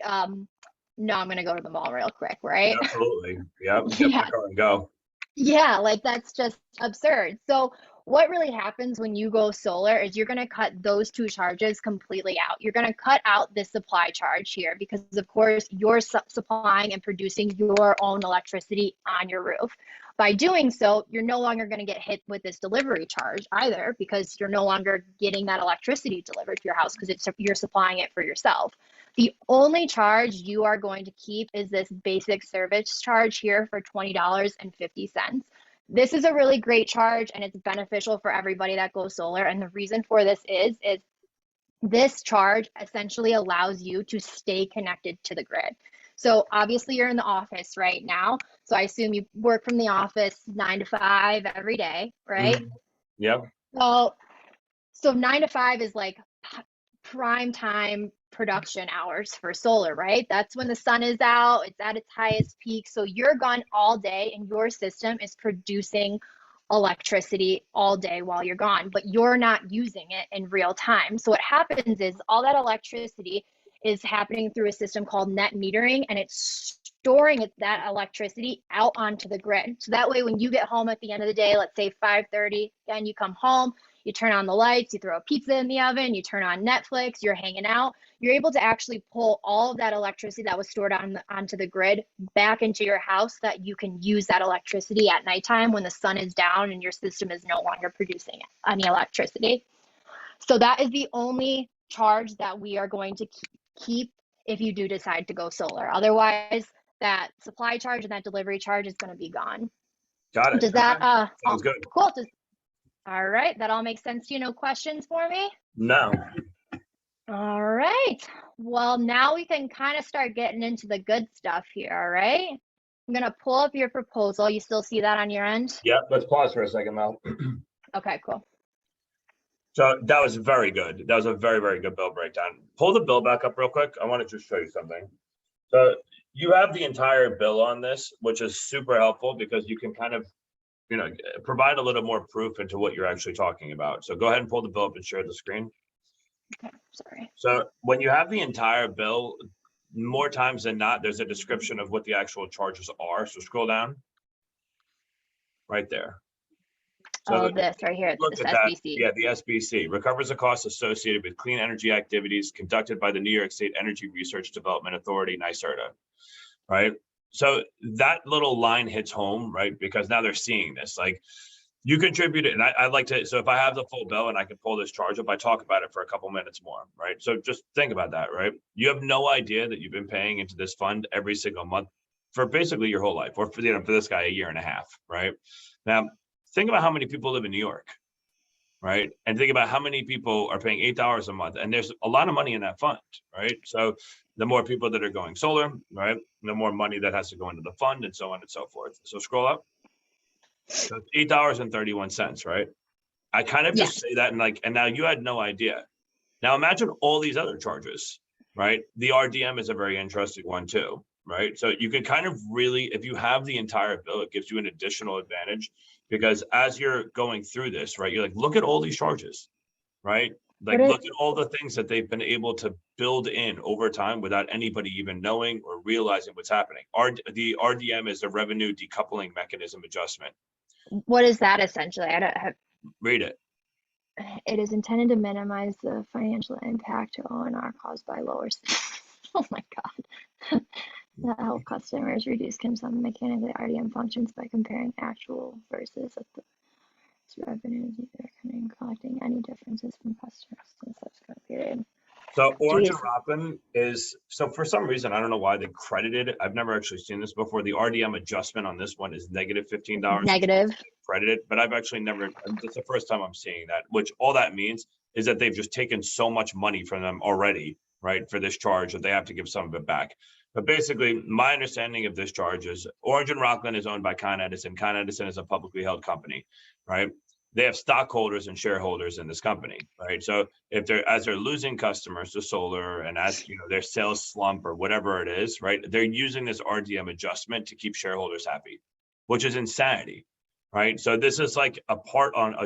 no, I'm gonna go to the mall real quick, right? Absolutely. Yep. Get my Yeah. car and go. Yeah, like that's just absurd. So, what really happens when you go solar is you're going to cut those two charges completely out. You're going to cut out this supply charge here because, of course, you're supplying and producing your own electricity on your roof. By doing so, you're no longer going to get hit with this delivery charge either because you're no longer getting that electricity delivered to your house because you're supplying it for yourself. The only charge you are going to keep is this basic service charge here for $20.50. This is a really great charge and it's beneficial for everybody that goes solar. And the reason for this is this charge essentially allows you to stay connected to the grid. So obviously you're in the office right now. So I assume you work from the office 9 to 5 every day, right? Yep. So so 9 to 5 is like prime time production hours for solar, right? That's when the sun is out, it's at its highest peak. So you're gone all day and your system is producing electricity all day while you're gone, but you're not using it in real time. So what happens is all that electricity is happening through a system called net metering and it's storing that electricity out onto the grid. So that way when you get home at the end of the day, let's say 5:30, again you come home, you turn on the lights, you throw a pizza in the oven, you turn on Netflix, you're hanging out, you're able to actually pull all of that electricity that was stored onto the grid back into your house so that you can use that electricity at nighttime when the sun is down and your system is no longer producing any electricity. So that is the only charge that we are going to keep if you do decide to go solar. Otherwise, that supply charge and that delivery charge is going to be gone. Got it. Does that Okay. Sounds good. cool? All right, that all makes sense to you. No questions for me? No. All right. Well, now we can kind of start getting into the good stuff here, all right? I'm gonna pull up your proposal. You still see that on your end? Yep. Let's pause for a second, Mel. Okay, cool. So that was very good. That was a very, very good bill breakdown. Pull the bill back up real quick. I want to just show you something. So you have the entire bill on this, which is super helpful because you can kind of, provide a little more proof into what you're actually talking about. So go ahead and pull the bill up and share the screen. Okay, sorry. So when you have the entire bill, more times than not, there's a description of what the actual charges are. So scroll down right there. Oh, So this right here, look this at that. SBC. Yeah, the SBC recovers the costs associated with clean energy activities conducted by the New York State Energy Research Development Authority, NYSERDA, right? So that little line hits home, right? Because now they're seeing this. Like you contributed, and I like to, so if I have the full bill and I can pull this charge up, I talk about it for a couple minutes more, right? So just think about that, right? You have no idea that you've been paying into this fund every single month for basically your whole life, or for this guy, a year and a half, right? Now, think about how many people live in New York, right? And think about how many people are paying $8 a month, and there's a lot of money in that fund, right? So the more people that are going solar, right, the more money that has to go into the fund, and so on and so forth. So scroll up. So it's $8.31, right? I kind of Yeah. just say that and now you had no idea. Now imagine all these other charges, right? The RDM is a very interesting one too, right? So you can kind of really, if you have the entire bill, it gives you an additional advantage because as you're going through this, right, you're like, look at all these charges, right? Like, look at all the things that they've been able to build in over time without anybody even knowing or realizing what's happening. The RDM is the revenue decoupling mechanism adjustment. What is that essentially? I don't have. Read it. It is intended to minimize the financial impact to O&R caused by lower. Oh my God. That help customers reduce consumption mechanically RDM functions by comparing actual versus the revenues, either collecting any differences from customers in the subsequent period. So Orange and Jeez. Rockland is, so for some reason, I don't know why they credited it. I've never actually seen this before. The RDM adjustment on this one is negative $15. Negative. Credited, but I've actually never, it's the first time I'm seeing that, which all that means is that they've just taken so much money from them already, right, for this charge that they have to give some of it back. But basically, my understanding of this charge is Orange and Rockland is owned by Con Edison. Con Edison is a publicly held company, right? They have stockholders and shareholders in this company, right? So if as they're losing customers to solar, and as their sales slump or whatever it is, right, they're using this RDM adjustment to keep shareholders happy, which is insanity, right? So this is like a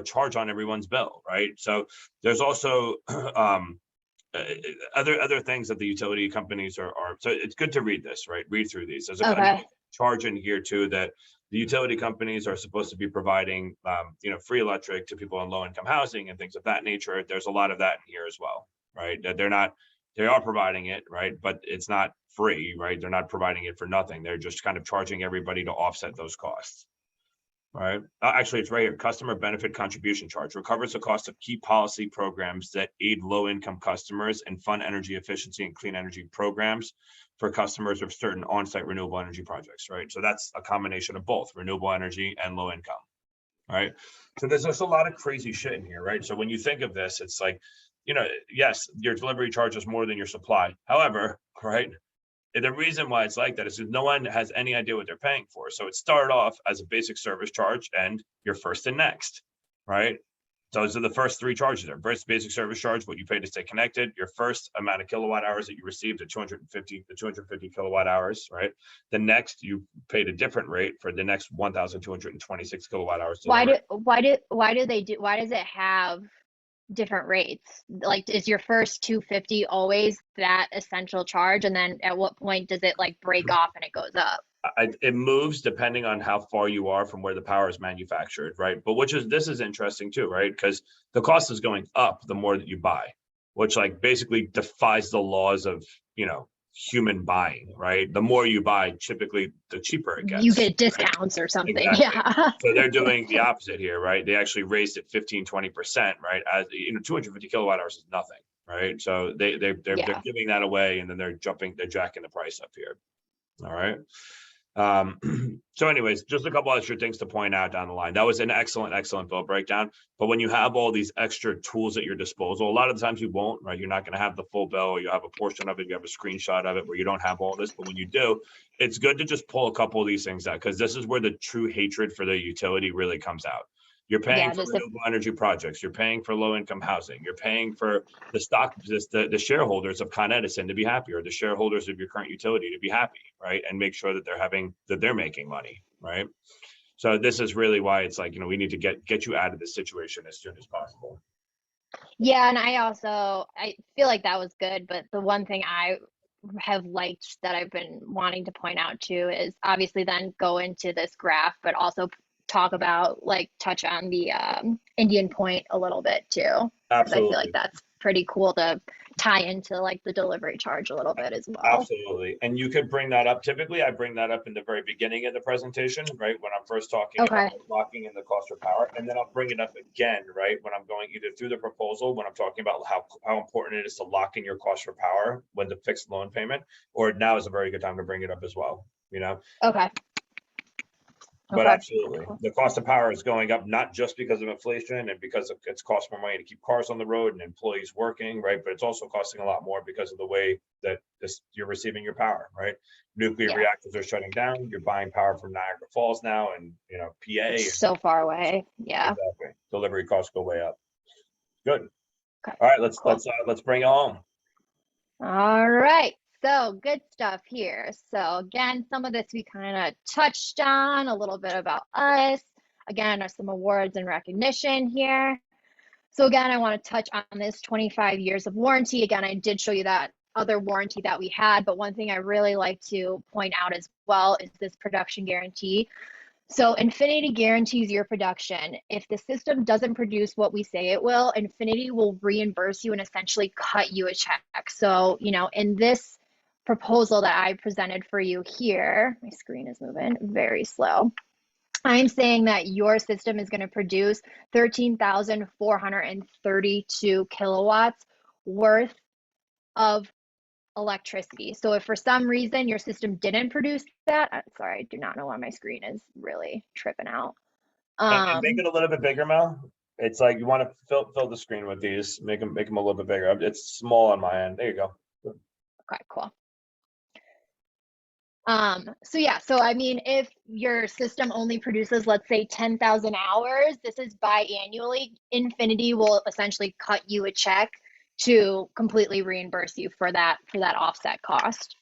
charge on everyone's bill, right? So there's also other things that the utility companies are. So it's good to read this, right? Read through these. There's a charge in here too that the utility companies are supposed to be providing, free electric to people in low-income housing and things of that nature. There's a lot of that in here as well, right? They are providing it, right? But it's not free, right? They're not providing it for nothing. They're just kind of charging everybody to offset those costs. Right. Actually, it's right here. Customer benefit contribution charge recovers the cost of key policy programs that aid low-income customers and fund energy efficiency and clean energy programs for customers of certain on-site renewable energy projects. Right. So that's a combination of both renewable energy and low income. Right. So there's just a lot of crazy shit in here. Right. So when you think of this, it's like, yes, your delivery charge is more than your supply. However, right, the reason why it's like that is because no one has any idea what they're paying for. So it started off as a basic service charge and your first and next, right? Those are the first three charges there. First basic service charge, what you pay to stay connected, your first amount of kilowatt hours that you received at 250 kilowatt hours, right? The next you paid a different rate for the next 1,226 kilowatt hours. Why does it have different rates? Like, is your first 250 always that essential charge, and then at what point does it like break off and it goes up? It moves depending on how far you are from where the power is manufactured, right? But this is interesting too, right? Because the cost is going up the more that you buy, which like basically defies the laws of human buying, right? The more you buy, typically the cheaper it gets. You get discounts, right? Or something. Exactly. Yeah. So they're doing the opposite here, right? They actually raised it 15-20%, right? As 250 kilowatt hours is nothing, right? So they're giving that away, and then they're jacking the price up here. All right. So anyways, just a couple extra things to point out down the line. That was an excellent bill breakdown. But when you have all these extra tools at your disposal, a lot of the times you won't, right? You're not going to have the full bill. You have a portion of it. You have a screenshot of it where you don't have all this. But when you do, it's good to just pull a couple of these things out, because this is where the true hatred for the utility really comes out. You're paying for renewable energy projects. You're paying for low-income housing. You're paying for the shareholders of Con Edison to be happy, or the shareholders of your current utility to be happy, right? And make sure that they're making money, right? So this is really why it's like, we need to get you out of this situation as soon as possible. Yeah, and I feel like that was good, but the one thing I have liked that I've been wanting to point out too is obviously then go into this graph, but also touch on the Indian Point a little bit too. Absolutely. I feel like that's pretty cool to tie into like the delivery charge a little bit as well. Absolutely. And you could bring that up. Typically, I bring that up in the very beginning of the presentation, right? When I'm first talking about locking in the cost of power. And then I'll bring it up again, right? When I'm going either through the proposal, when I'm talking about how important it is to lock in your cost for power when the fixed loan payment, or now is a very good time to bring it up as well, Okay. But absolutely, the cost of power is going up, not just because of inflation and because it's cost more money to keep cars on the road and employees working, right? But it's also costing a lot more because of the way that you're receiving your power, right? Nuclear reactors are shutting down. You're buying power from Niagara Falls now, and PA. So far away. Yeah. Exactly. Delivery costs go way up. Good. Okay. All right, let's bring it home. All right. So good stuff here. So again, some of this we kind of touched on, a little bit about us. Again, there's some awards and recognition here. So again, I want to touch on this 25 years of warranty. Again, I did show you that other warranty that we had, but one thing I really like to point out as well is this production guarantee. So Infinity guarantees your production. If the system doesn't produce what we say it will, Infinity will reimburse you and essentially cut you a check. So, in this proposal that I presented for you here, my screen is moving very slow. I'm saying that your system is going to produce 13,432 kilowatts worth of electricity. So if for some reason your system didn't produce that, sorry, I do not know why my screen is really tripping out. And make it a little bit bigger, Mel. It's like you want to fill the screen with these, make them a little bit bigger. It's small on my end. There you go. Okay, cool. So yeah, so I mean, if your system only produces, let's say 10,000 hours, this is biannually, Infinity will essentially cut you a check to completely reimburse you for that offset cost.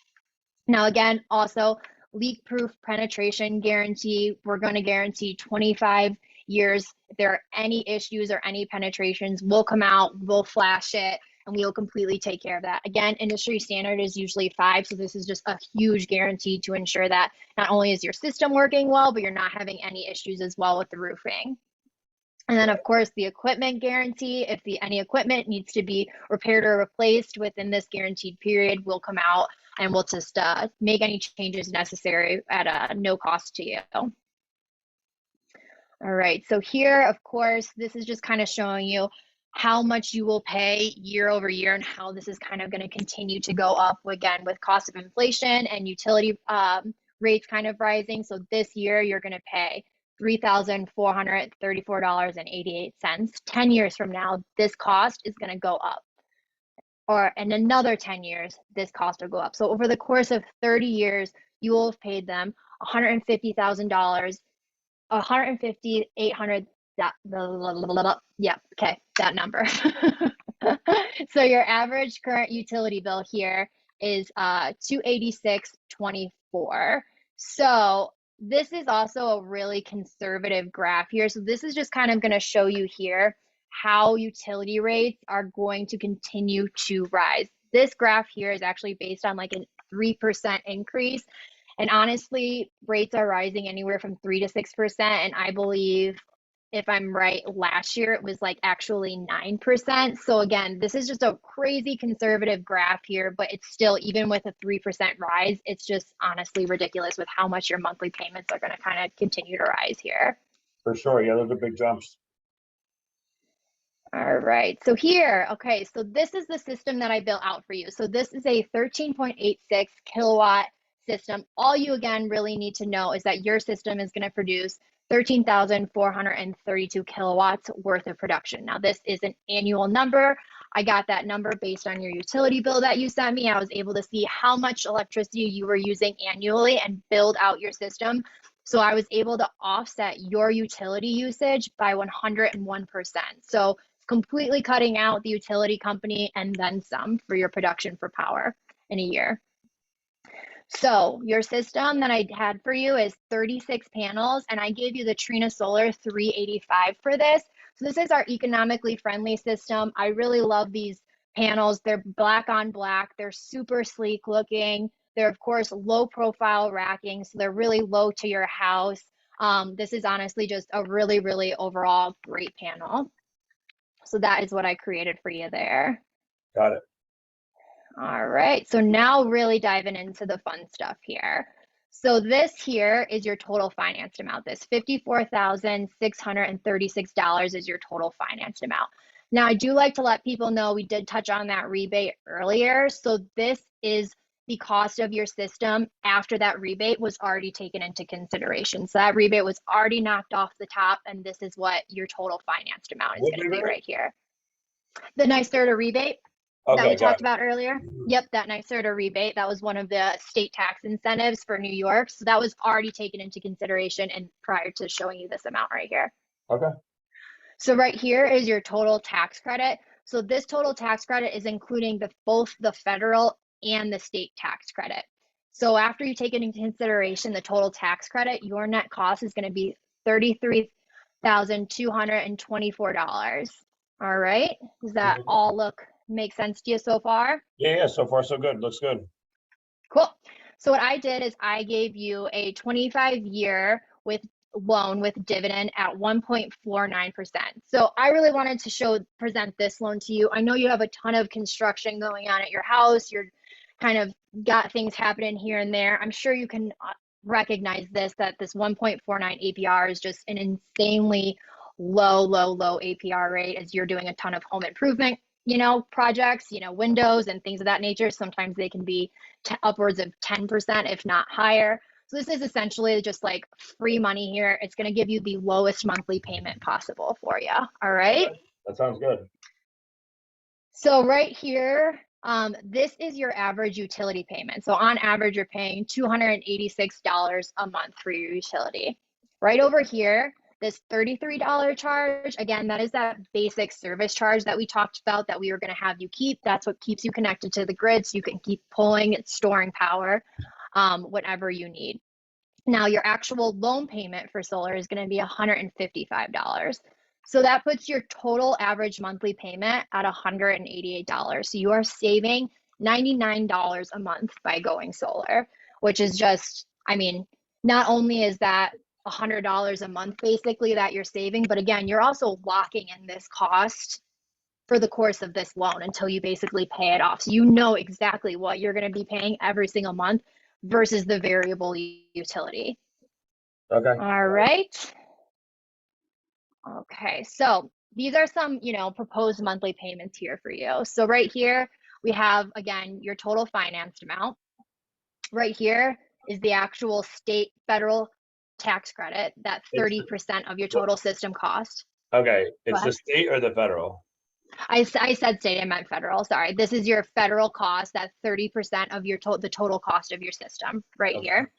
Now, again, also leak proof penetration guarantee. We're going to guarantee 25 years. If there are any issues or any penetrations, we'll come out, we'll flash it, and we'll completely take care of that. Again, industry standard is usually 5, so this is just a huge guarantee to ensure that not only is your system working well, but you're not having any issues as well with the roofing. And then, of course, the equipment guarantee. If any equipment needs to be repaired or replaced within this guaranteed period, we'll come out and we'll just make any changes necessary at no cost to you. All right, so here, of course, this is just kind of showing you how much you will pay year over year and how this is kind of going to continue to go up, again, with cost of inflation and utility rates kind of rising. So this year, you're going to pay $3,434.88. 10 years from now, this cost is going to go up. Or in another 10 years, this cost will go up. So over the course of 30 years, you will have paid them $150,000, 150, 800, yeah, okay, that number. So your average current utility bill here is $286.24. So this is also a really conservative graph here. So this is just kind of going to show you here how utility rates are going to continue to rise. This graph here is actually based on like a 3% increase. And honestly, rates are rising anywhere from 3 to 6%. And I believe, if I'm right, last year it was like actually 9%. So again, this is just a crazy conservative graph here, but it's still, even with a 3% rise, it's just honestly ridiculous with how much your monthly payments are going to kind of continue to rise here. For sure. Yeah, those are big jumps. All right, so here, okay, so this is the system that I built out for you. So this is a 13.86 kilowatt system. All you, again, really need to know is that your system is going to produce 13,432 kilowatts worth of production. Now, this is an annual number. I got that number based on your utility bill that you sent me. I was able to see how much electricity you were using annually and build out your system. So I was able to offset your utility usage by 101%. So completely cutting out the utility company and then some for your production for power in a year. So your system that I had for you is 36 panels, and I gave you the Trina Solar 385 for this. So this is our economically friendly system. I really love these panels. They're black on black. They're super sleek looking. They're, of course, low profile racking, so they're really low to your house. This is honestly just a really, really overall great panel. So that is what I created for you there. Got it. All right, so now really diving into the fun stuff here. So this here is your total financed amount. This $54,636 is your total financed amount. Now, I do like to let people know we did touch on that rebate earlier. So this is the cost of your system after that rebate was already taken into consideration. So that rebate was already knocked off the top, and this is what your total financed amount is going to be right here. The NYSERDA rebate that we talked about earlier. Yep, that NYSERDA rebate, that was one of the state tax incentives for New York. So that was already taken into consideration and prior to showing you this amount right here. Okay. So right here is your total tax credit. So this total tax credit is including both the federal and the state tax credit. So after you take into consideration the total tax credit, your net cost is going to be $33,224. All right. Does that all make sense to you so far? Yeah, yeah. So far, so good. Looks good. Cool. So what I did is I gave you a 25-year with loan with dividend at 1.49%. So I really wanted to present this loan to you. I know you have a ton of construction going on at your house. You're kind of got things happening here and there. I'm sure you can recognize this, that this 1.49 APR is just an insanely low APR rate as you're doing a ton of home improvement, projects, windows and things of that nature. Sometimes they can be upwards of 10%, if not higher. So this is essentially just like free money here. It's going to give you the lowest monthly payment possible for you. All right. Okay. That sounds good. So right here, this is your average utility payment. So on average, you're paying $286 a month for your utility. Right over here, this $33 charge, again, that is that basic service charge that we talked about that we were going to have you keep. That's what keeps you connected to the grid so you can keep pulling and storing power whenever you need. Now, your actual loan payment for solar is going to be $155. So that puts your total average monthly payment at $188. So you are saving $99 a month by going solar, which is just, I mean, not only is that $100 a month basically that you're saving, but again, you're also locking in this cost for the course of this loan until you basically pay it off. So you know exactly what you're going to be paying every single month versus the variable utility. Okay. All right. Okay, so these are some, proposed monthly payments here for you. So right here, we have, again, your total financed amount. Right here is the actual state federal tax credit, that It's 30% of your what? total system cost. Okay. Go It's the ahead. state or the federal? I said state, I meant federal. Sorry. This is your federal cost, that 30% of the total cost of your system right Okay. here.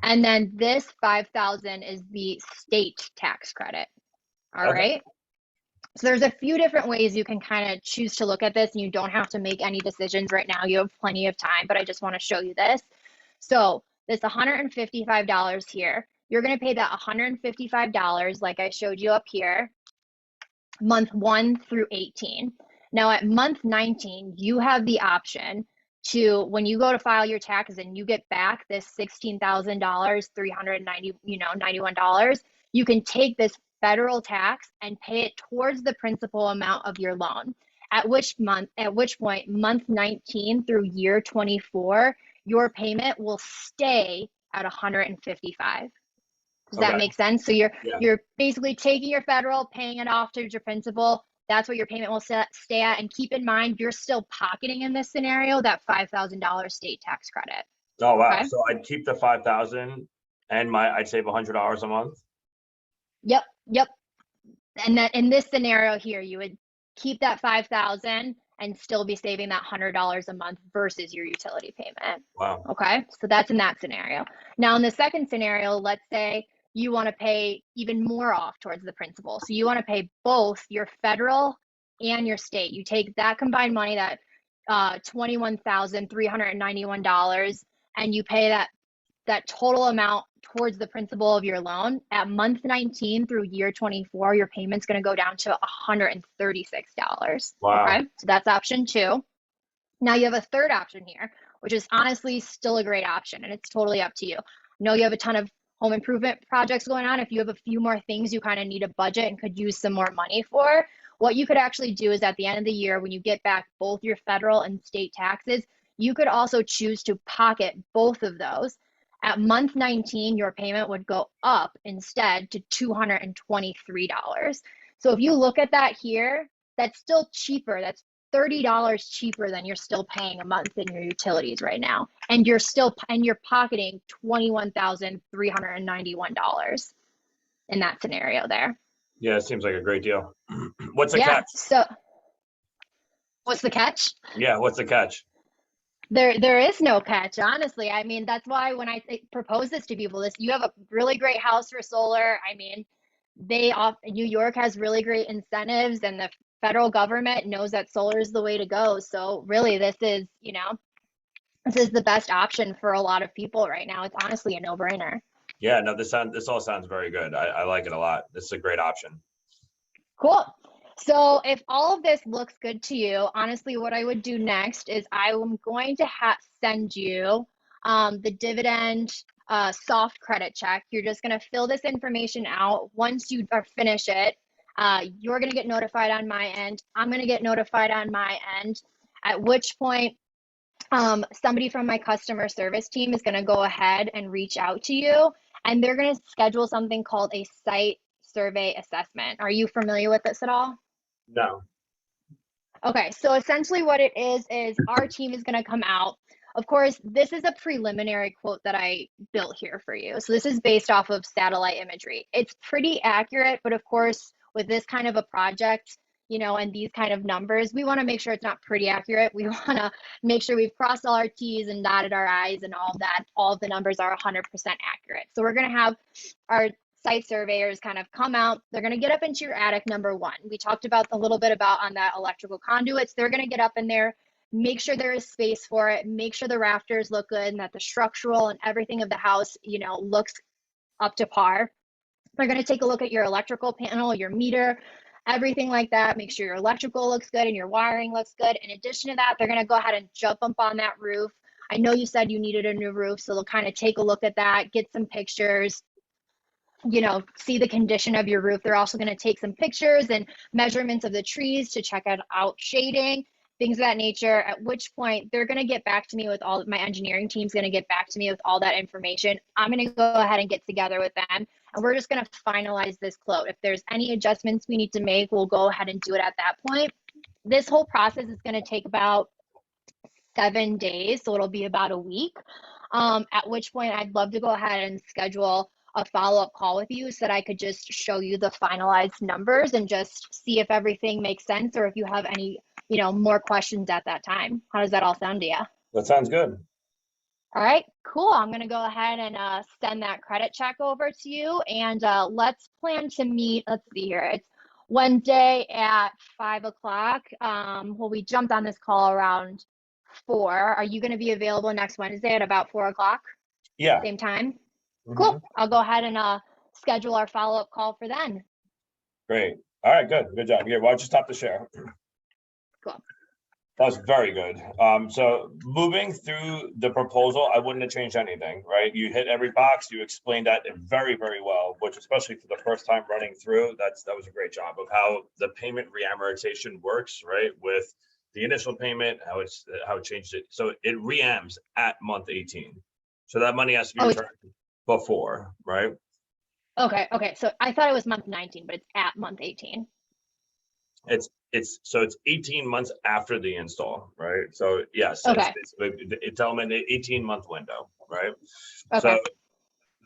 And then this 5,000 is the state tax credit. All Okay. right. So there's a few different ways you can kind of choose to look at this, and you don't have to make any decisions right now. You have plenty of time, but I just want to show you this. So this $155 here, you're going to pay that $155 like I showed you up here, month 1 through 18. Now at month 19, you have the option to, when you go to file your taxes and you get back this $16,000, 390, $91, you can take this federal tax and pay it towards the principal amount of your loan. At which point, month 19 through year 24, your payment will stay at 155. Does that Okay. make sense? So Yeah. you're basically taking your federal, paying it off to your principal. That's what your payment will stay at. And keep in mind, you're still pocketing in this scenario that $5,000 state tax credit. Oh, wow. Okay. So I'd keep the 5,000 and I'd save $100 a month. Yep. Yep. And then in this scenario here, you would keep that 5,000 and still be saving that $100 a month versus your utility payment. Wow. Okay. So that's in that scenario. Now, in the second scenario, let's say you want to pay even more off towards the principal. So you want to pay both your federal and your state. You take that combined money, that $21,391, and you pay that total amount towards the principal of your loan. At month 19 through year 24, your payment's going to go down to $136. Wow. Okay, so that's option 2. Now you have a third option here, which is honestly still a great option, and it's totally up to you. I know you have a ton of home improvement projects going on. If you have a few more things you kind of need a budget and could use some more money for, what you could actually do is at the end of the year, when you get back both your federal and state taxes, you could also choose to pocket both of those. At month 19, your payment would go up instead to $223. So if you look at that here, that's still cheaper. That's $30 cheaper than you're still paying a month in your utilities right now. And you're pocketing $21,391 in that scenario there. Yeah, it seems like a great deal. What's the Yeah. catch? So what's the catch? Yeah, what's the catch? There is no catch, honestly. I mean, that's why when I propose this to people, you have a really great house for solar. I mean, New York has really great incentives, and the federal government knows that solar is the way to go. So really, this is the best option for a lot of people right now. It's honestly a no-brainer. Yeah, no, this all sounds very good. I like it a lot. This is a great option. Cool. So if all of this looks good to you, honestly, what I would do next is I am going to send you the dividend soft credit check. You're just going to fill this information out. Once you finish it, you're going to get notified on my end. I'm going to get notified on my end, at which point somebody from my customer service team is going to go ahead and reach out to you, and they're going to schedule something called a site survey assessment. Are you familiar with this at all? No. Okay, so essentially what it is our team is going to come out. Of course, this is a preliminary quote that I built here for you. So this is based off of satellite imagery. It's pretty accurate, but of course, with this kind of a project, and these kind of numbers, we want to make sure it's not pretty accurate. We want to make sure we've crossed all our T's and dotted our I's and all that. All of the numbers are 100% accurate. So we're going to have our site surveyors kind of come out. They're going to get up into your attic, number one. We talked about a little bit about on that electrical conduits. They're going to get up in there, make sure there is space for it, make sure the rafters look good and that the structural and everything of the house, looks up to par. They're going to take a look at your electrical panel, your meter, everything like that. Make sure your electrical looks good and your wiring looks good. In addition to that, they're going to go ahead and jump up on that roof. I know you said you needed a new roof, so they'll kind of take a look at that, get some pictures, see the condition of your roof. They're also going to take some pictures and measurements of the trees to check out shading, things of that nature, at which point they're going to get back to me with my engineering team's going to get back to me with all that information. I'm going to go ahead and get together with them, and we're just going to finalize this quote. If there's any adjustments we need to make, we'll go ahead and do it at that point. This whole process is going to take about 7 days, so it'll be about a week. At which point I'd love to go ahead and schedule a follow-up call with you so that I could just show you the finalized numbers and just see if everything makes sense or if you have any, more questions at that time. How does that all sound to you? That sounds good. All right, cool. I'm going to go ahead and send that credit check over to you, and let's plan to meet. Let's see here. It's Wednesday at 5 o'clock. Well, we jumped on this call around 4. Are you going to be available next Wednesday at about 4 o'clock? Yeah. Same time? Mhm. Cool. I'll go ahead and schedule our follow-up call for then. Great. All right, good job. Here, why don't you stop the share? Cool. That was very good. So moving through the proposal, I wouldn't have changed anything, right? You hit every box, you explained that very, very well, which especially for the first time running through, that was a great job of how the payment reamortization works, right? With the initial payment, how it changed it. So it reams at month 18. So that money has to be returned before, right? Okay. So I thought it was month 19, but it's at month 18. It's 18 months after the install, right? So yes, Okay. it's an 18-month window, right? Okay. So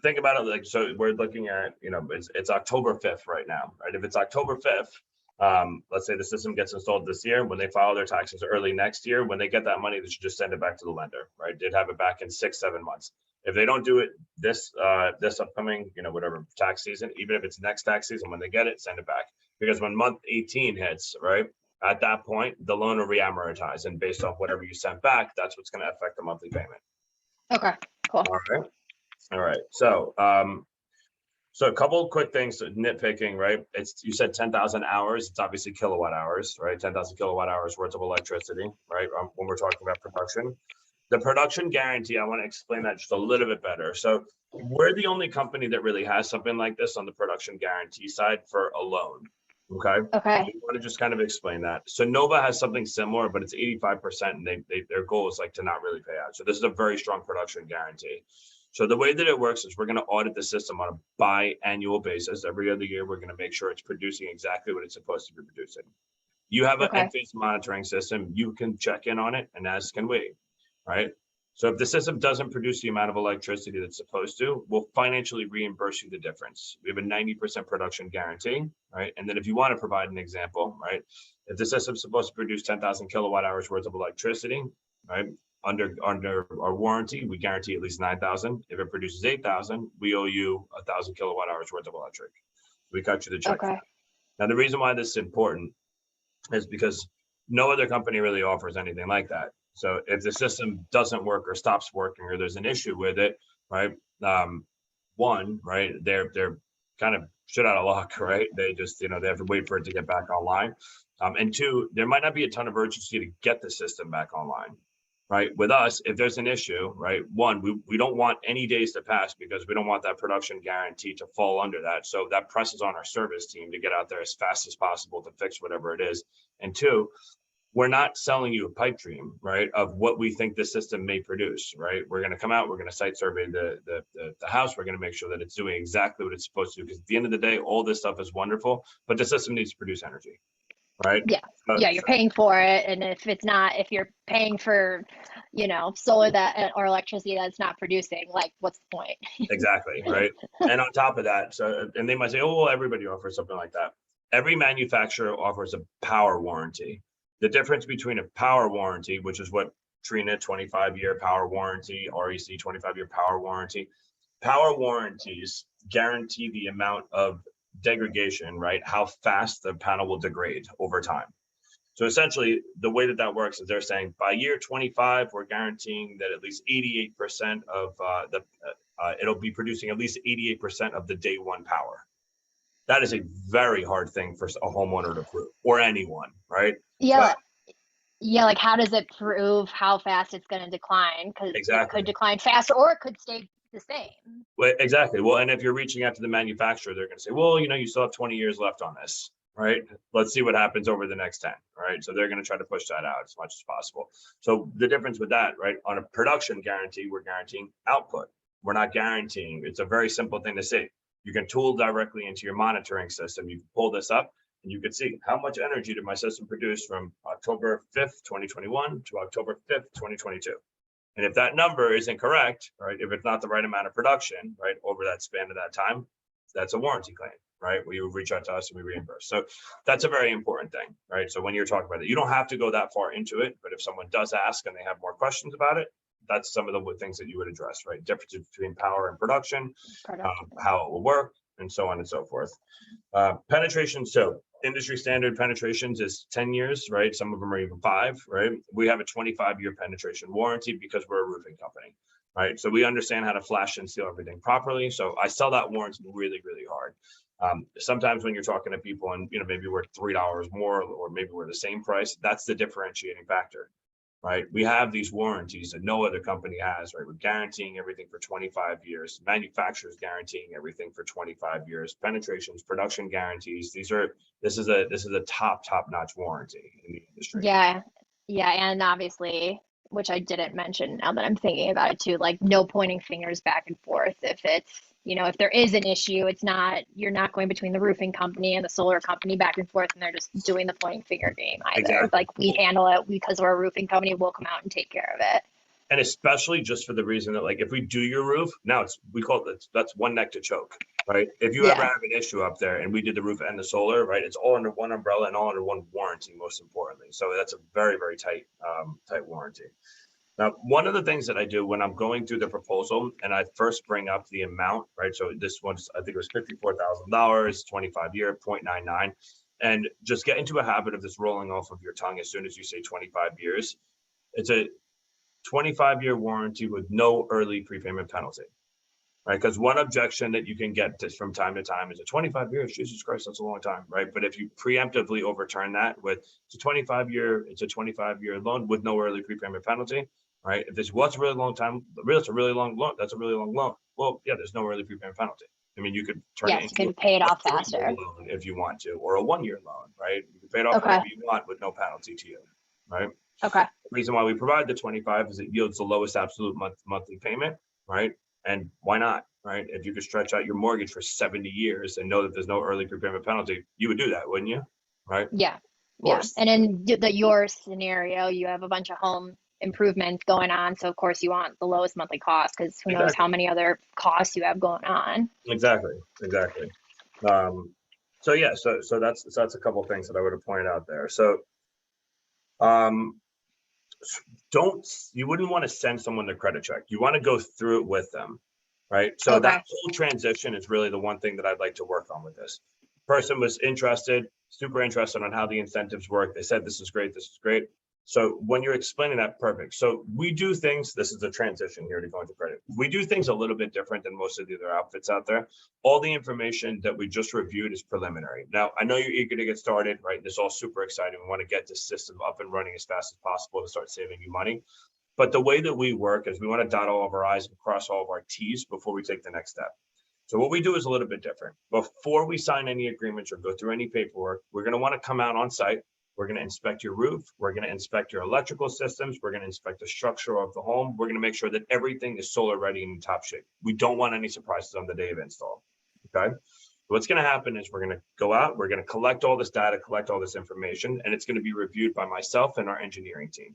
think about it so we're looking at, it's October 5th right now, right? If it's October 5th, let's say the system gets installed this year, when they file their taxes early next year, when they get that money, they should just send it back to the lender, right? They'd have it back in 6-7 months. If they don't do it this upcoming, whatever tax season, even if it's next tax season, when they get it, send it back. Because when month 18 hits, right, at that point, the loan will reamortize, and based off whatever you sent back, that's what's going to affect the monthly payment. Okay, cool. All right. So a couple of quick things, nitpicking, right? You said 10,000 hours. It's obviously kilowatt hours, right? 10,000 kilowatt hours worth of electricity, right? When we're talking about production. The production guarantee, I want to explain that just a little bit better. So we're the only company that really has something like this on the production guarantee side for a loan. Okay. Okay. So you want to just kind of explain that. So Nova has something similar, but it's 85%, and their goal is to not really pay out. So this is a very strong production guarantee. So the way that it works is we're going to audit the system on a biannual basis. Every other year, we're going to make sure it's producing exactly what it's supposed to be producing. You have an Enphase monitoring system. You can check in on it, and as can we, right? So if the system doesn't produce the amount of electricity that's supposed to, we'll financially reimburse you the difference. We have a 90% production guarantee, right? And then if you want to provide an example, right? If the system's supposed to produce 10,000 kilowatt hours worth of electricity, right? Under our warranty, we guarantee at least 9,000. If it produces 8,000, we owe you 1,000 kilowatt hours worth of electric. We cut you the check. Okay. Now, the reason why this is important is because no other company really offers anything like that. So if the system doesn't work or stops working or there's an issue with it, right? Right, their kind of shit out of luck, right? They just, they have to wait for it to get back online. And two, there might not be a ton of urgency to get the system back online, right? With us, if there's an issue, right, one, we don't want any days to pass because we don't want that production guarantee to fall under that. So that presses on our service team to get out there as fast as possible to fix whatever it is. And two, we're not selling you a pipe dream, right, of what we think the system may produce, right? We're going to come out, we're going to site survey the house. We're going to make sure that it's doing exactly what it's supposed to do. Because at the end of the day, all this stuff is wonderful, but the system needs to produce energy, right? Yeah. Yeah, you're paying for it. And if you're paying for, solar that or electricity that's not producing, like what's the point? Exactly, right? And on top of that, and they might say, oh, well, everybody offers something like that. Every manufacturer offers a power warranty. The difference between a power warranty, which is what Trina 25-year power warranty, REC 25-year power warranty, power warranties guarantee the amount of degradation, right? How fast the panel will degrade over time. So essentially, the way that works is they're saying by year 25, we're guaranteeing that at least 88% of it'll be producing at least 88% of the day one power. That is a very hard thing for a homeowner to prove, or anyone, right? Yeah. Yeah, like how does it prove how fast it's going to decline? Because it could Exactly. decline faster or it could stay the same. Well, exactly. Well, and if you're reaching out to the manufacturer, they're going to say, well, you still have 20 years left on this, right? Let's see what happens over the next 10, right? So they're going to try to push that out as much as possible. So the difference with that, right? On a production guarantee, we're guaranteeing output. We're not guaranteeing. It's a very simple thing to say. You can tool directly into your monitoring system. You can pull this up and you can see how much energy did my system produce from October 5th, 2021 to October 5th, 2022. And if that number is incorrect, right, if it's not the right amount of production, right, over that span of that time, that's a warranty claim, right, where you would reach out to us and we reimburse. So that's a very important thing, right? So when you're talking about it, you don't have to go that far into it, but if someone does ask and they have more questions about it, that's some of the things that you would address, right? Differences between power and production. How it will work, and so on and so forth. Penetration, so industry standard penetrations is 10 years, right? Some of them are even 5, right? We have a 25-year penetration warranty because we're a roofing company, right? So we understand how to flash and seal everything properly. So I sell that warranty really, really hard. Sometimes when you're talking to people and, maybe we're $3 more or maybe we're the same price, that's the differentiating factor. Right? We have these warranties that no other company has, right? We're guaranteeing everything for 25 years. Manufacturers guaranteeing everything for 25 years. Penetrations, production guarantees. This is a top-notch warranty in the industry. Yeah. Yeah. And obviously, which I didn't mention now that I'm thinking about it too, like no pointing fingers back and forth. If it's, if there is an issue, you're not going between the roofing company and the solar company back and forth and they're just doing the pointing finger game either. Exactly. Like we handle it because we're a roofing company, we'll come out and take care of it. And especially just for the reason that, like, if we do your roof, now we call it, that's one neck to choke, right? If you ever have an issue up there and we did the roof and the solar, right, it's all under one umbrella and all under one warranty, most importantly. So that's a very, very tight warranty. Now, one of the things that I do when I'm going through the proposal and I first bring up the amount, right? So this one's, I think it was $54,000, 25-year, 0.99, and just get into a habit of this rolling off of your tongue as soon as you say 25 years. It's a 25-year warranty with no early prepayment penalty, right? Because one objection that you can get from time to time is 25 years, Jesus Christ, that's a long time, right? But if you preemptively overturn that with it's a 25-year loan with no early prepayment penalty, right? If this was a really long time, it's a really long loan. That's a really long loan. Well, yeah, there's no early prepayment penalty. I mean, you could turn it into you can pay it off faster loan if you want to, or a 1-year loan, right? You can pay it off whenever you want with no penalty to you, right? Okay. The reason why we provide the 25 is it yields the lowest absolute monthly payment, right? And why not, right? If you could stretch out your mortgage for 70 years and know that there's no early prepayment penalty, you would do that, wouldn't you? Right? Yeah. Yeah. And in your scenario, you have a bunch of home improvements going on. So of course you want the lowest monthly cost because who knows how many other costs you have going on. Exactly. So yeah, so that's a couple of things that I would have pointed out there. So you wouldn't want to send someone the credit check. You want to go through it with them, right? So that whole transition is really the one thing that I'd like to work on with this. Person was interested, super interested on how the incentives work. They said, this is great. So when you're explaining that, perfect. So we do things, this is a transition here to go into credit. We do things a little bit different than most of the other outfits out there. All the information that we just reviewed is preliminary. Now, I know you're eager to get started, right? This is all super exciting. We want to get this system up and running as fast as possible to start saving you money. But the way that we work is we want to dot all of our I's and cross all of our T's before we take the next step. So what we do is a little bit different. Before we sign any agreements or go through any paperwork, we're going to want to come out on site. We're going to inspect your roof. We're going to inspect your electrical systems. We're going to inspect the structure of the home. We're going to make sure that everything is solar ready and in top shape. We don't want any surprises on the day of install. Okay. What's going to happen is we're going to go out. We're going to collect all this data, collect all this information, and it's going to be reviewed by myself and our engineering team.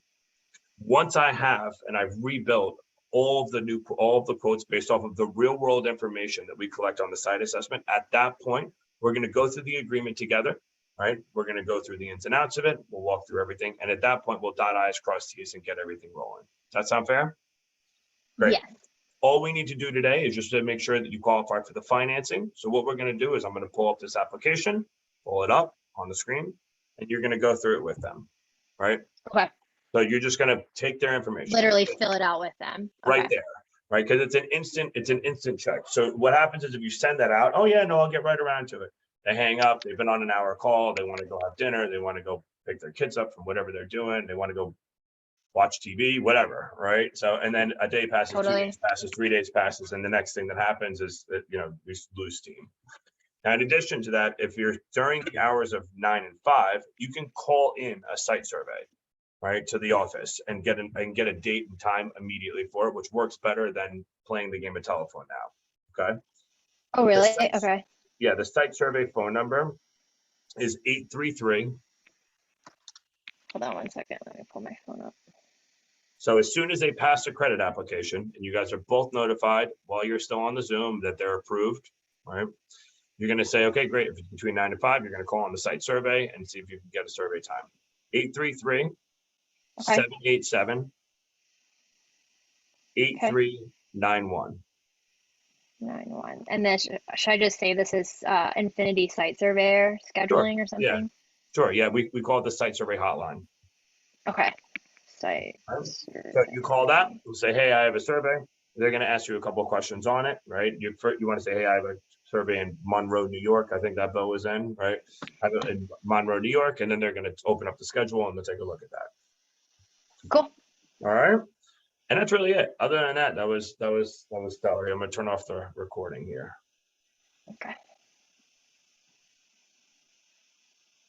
Once I have, and I've rebuilt all of the quotes based off of the real world information that we collect on the site assessment, at that point, we're going to go through the agreement together. Right? We're going to go through the ins and outs of it. We'll walk through everything. And at that point, we'll dot I's, cross T's, and get everything rolling. Does that sound fair? Great. Yes. All we need to do today is just to make sure that you qualify for the financing. So what we're going to do is I'm going to pull up this application, pull it up on the screen, and you're going to go through it with them. Right? Okay. So you're just going to take their information. Literally fill it out with them. Okay. Right there. Right? Because it's an instant check. So what happens is if you send that out, oh yeah, no, I'll get right around to it. They hang up, they've been on an hour call, they want to go have dinner, they want to go pick their kids up from whatever they're doing, they want to go watch TV, whatever, right? So, and then a day passes, Totally. 2 days passes, 3 days passes, and the next thing that happens is that, we lose steam. Now, in addition to that, if you're during the hours of 9 and 5, you can call in a site survey, right, to the office and get a date and time immediately for it, which works better than playing the game of telephone now, okay? Oh, really? Okay. Yeah, the site survey phone number is 833. Hold on one second. Let me pull my phone up. So as soon as they pass the credit application, and you guys are both notified while you're still on the Zoom that they're approved, right? You're going to say, okay, great. If it's between 9 and 5, you're going to call on the site survey and see if you can get a survey time. 833 787 8391. 91. And then should I just say this is Infinity Site Surveyor scheduling or something? Yeah, sure. Yeah, we call it the site survey hotline. Okay. Site Right. survey. So you call that, you'll say, hey, I have a survey. They're going to ask you a couple of questions on it, right? You want to say, hey, I have a survey in Monroe, New York. I think that Bo was in, right? I have it in Monroe, New York, and then they're going to open up the schedule and they'll take a look at that. Cool. All right. And that's really it. Other than that, that was stellar. I'm going to turn off the recording here. Okay.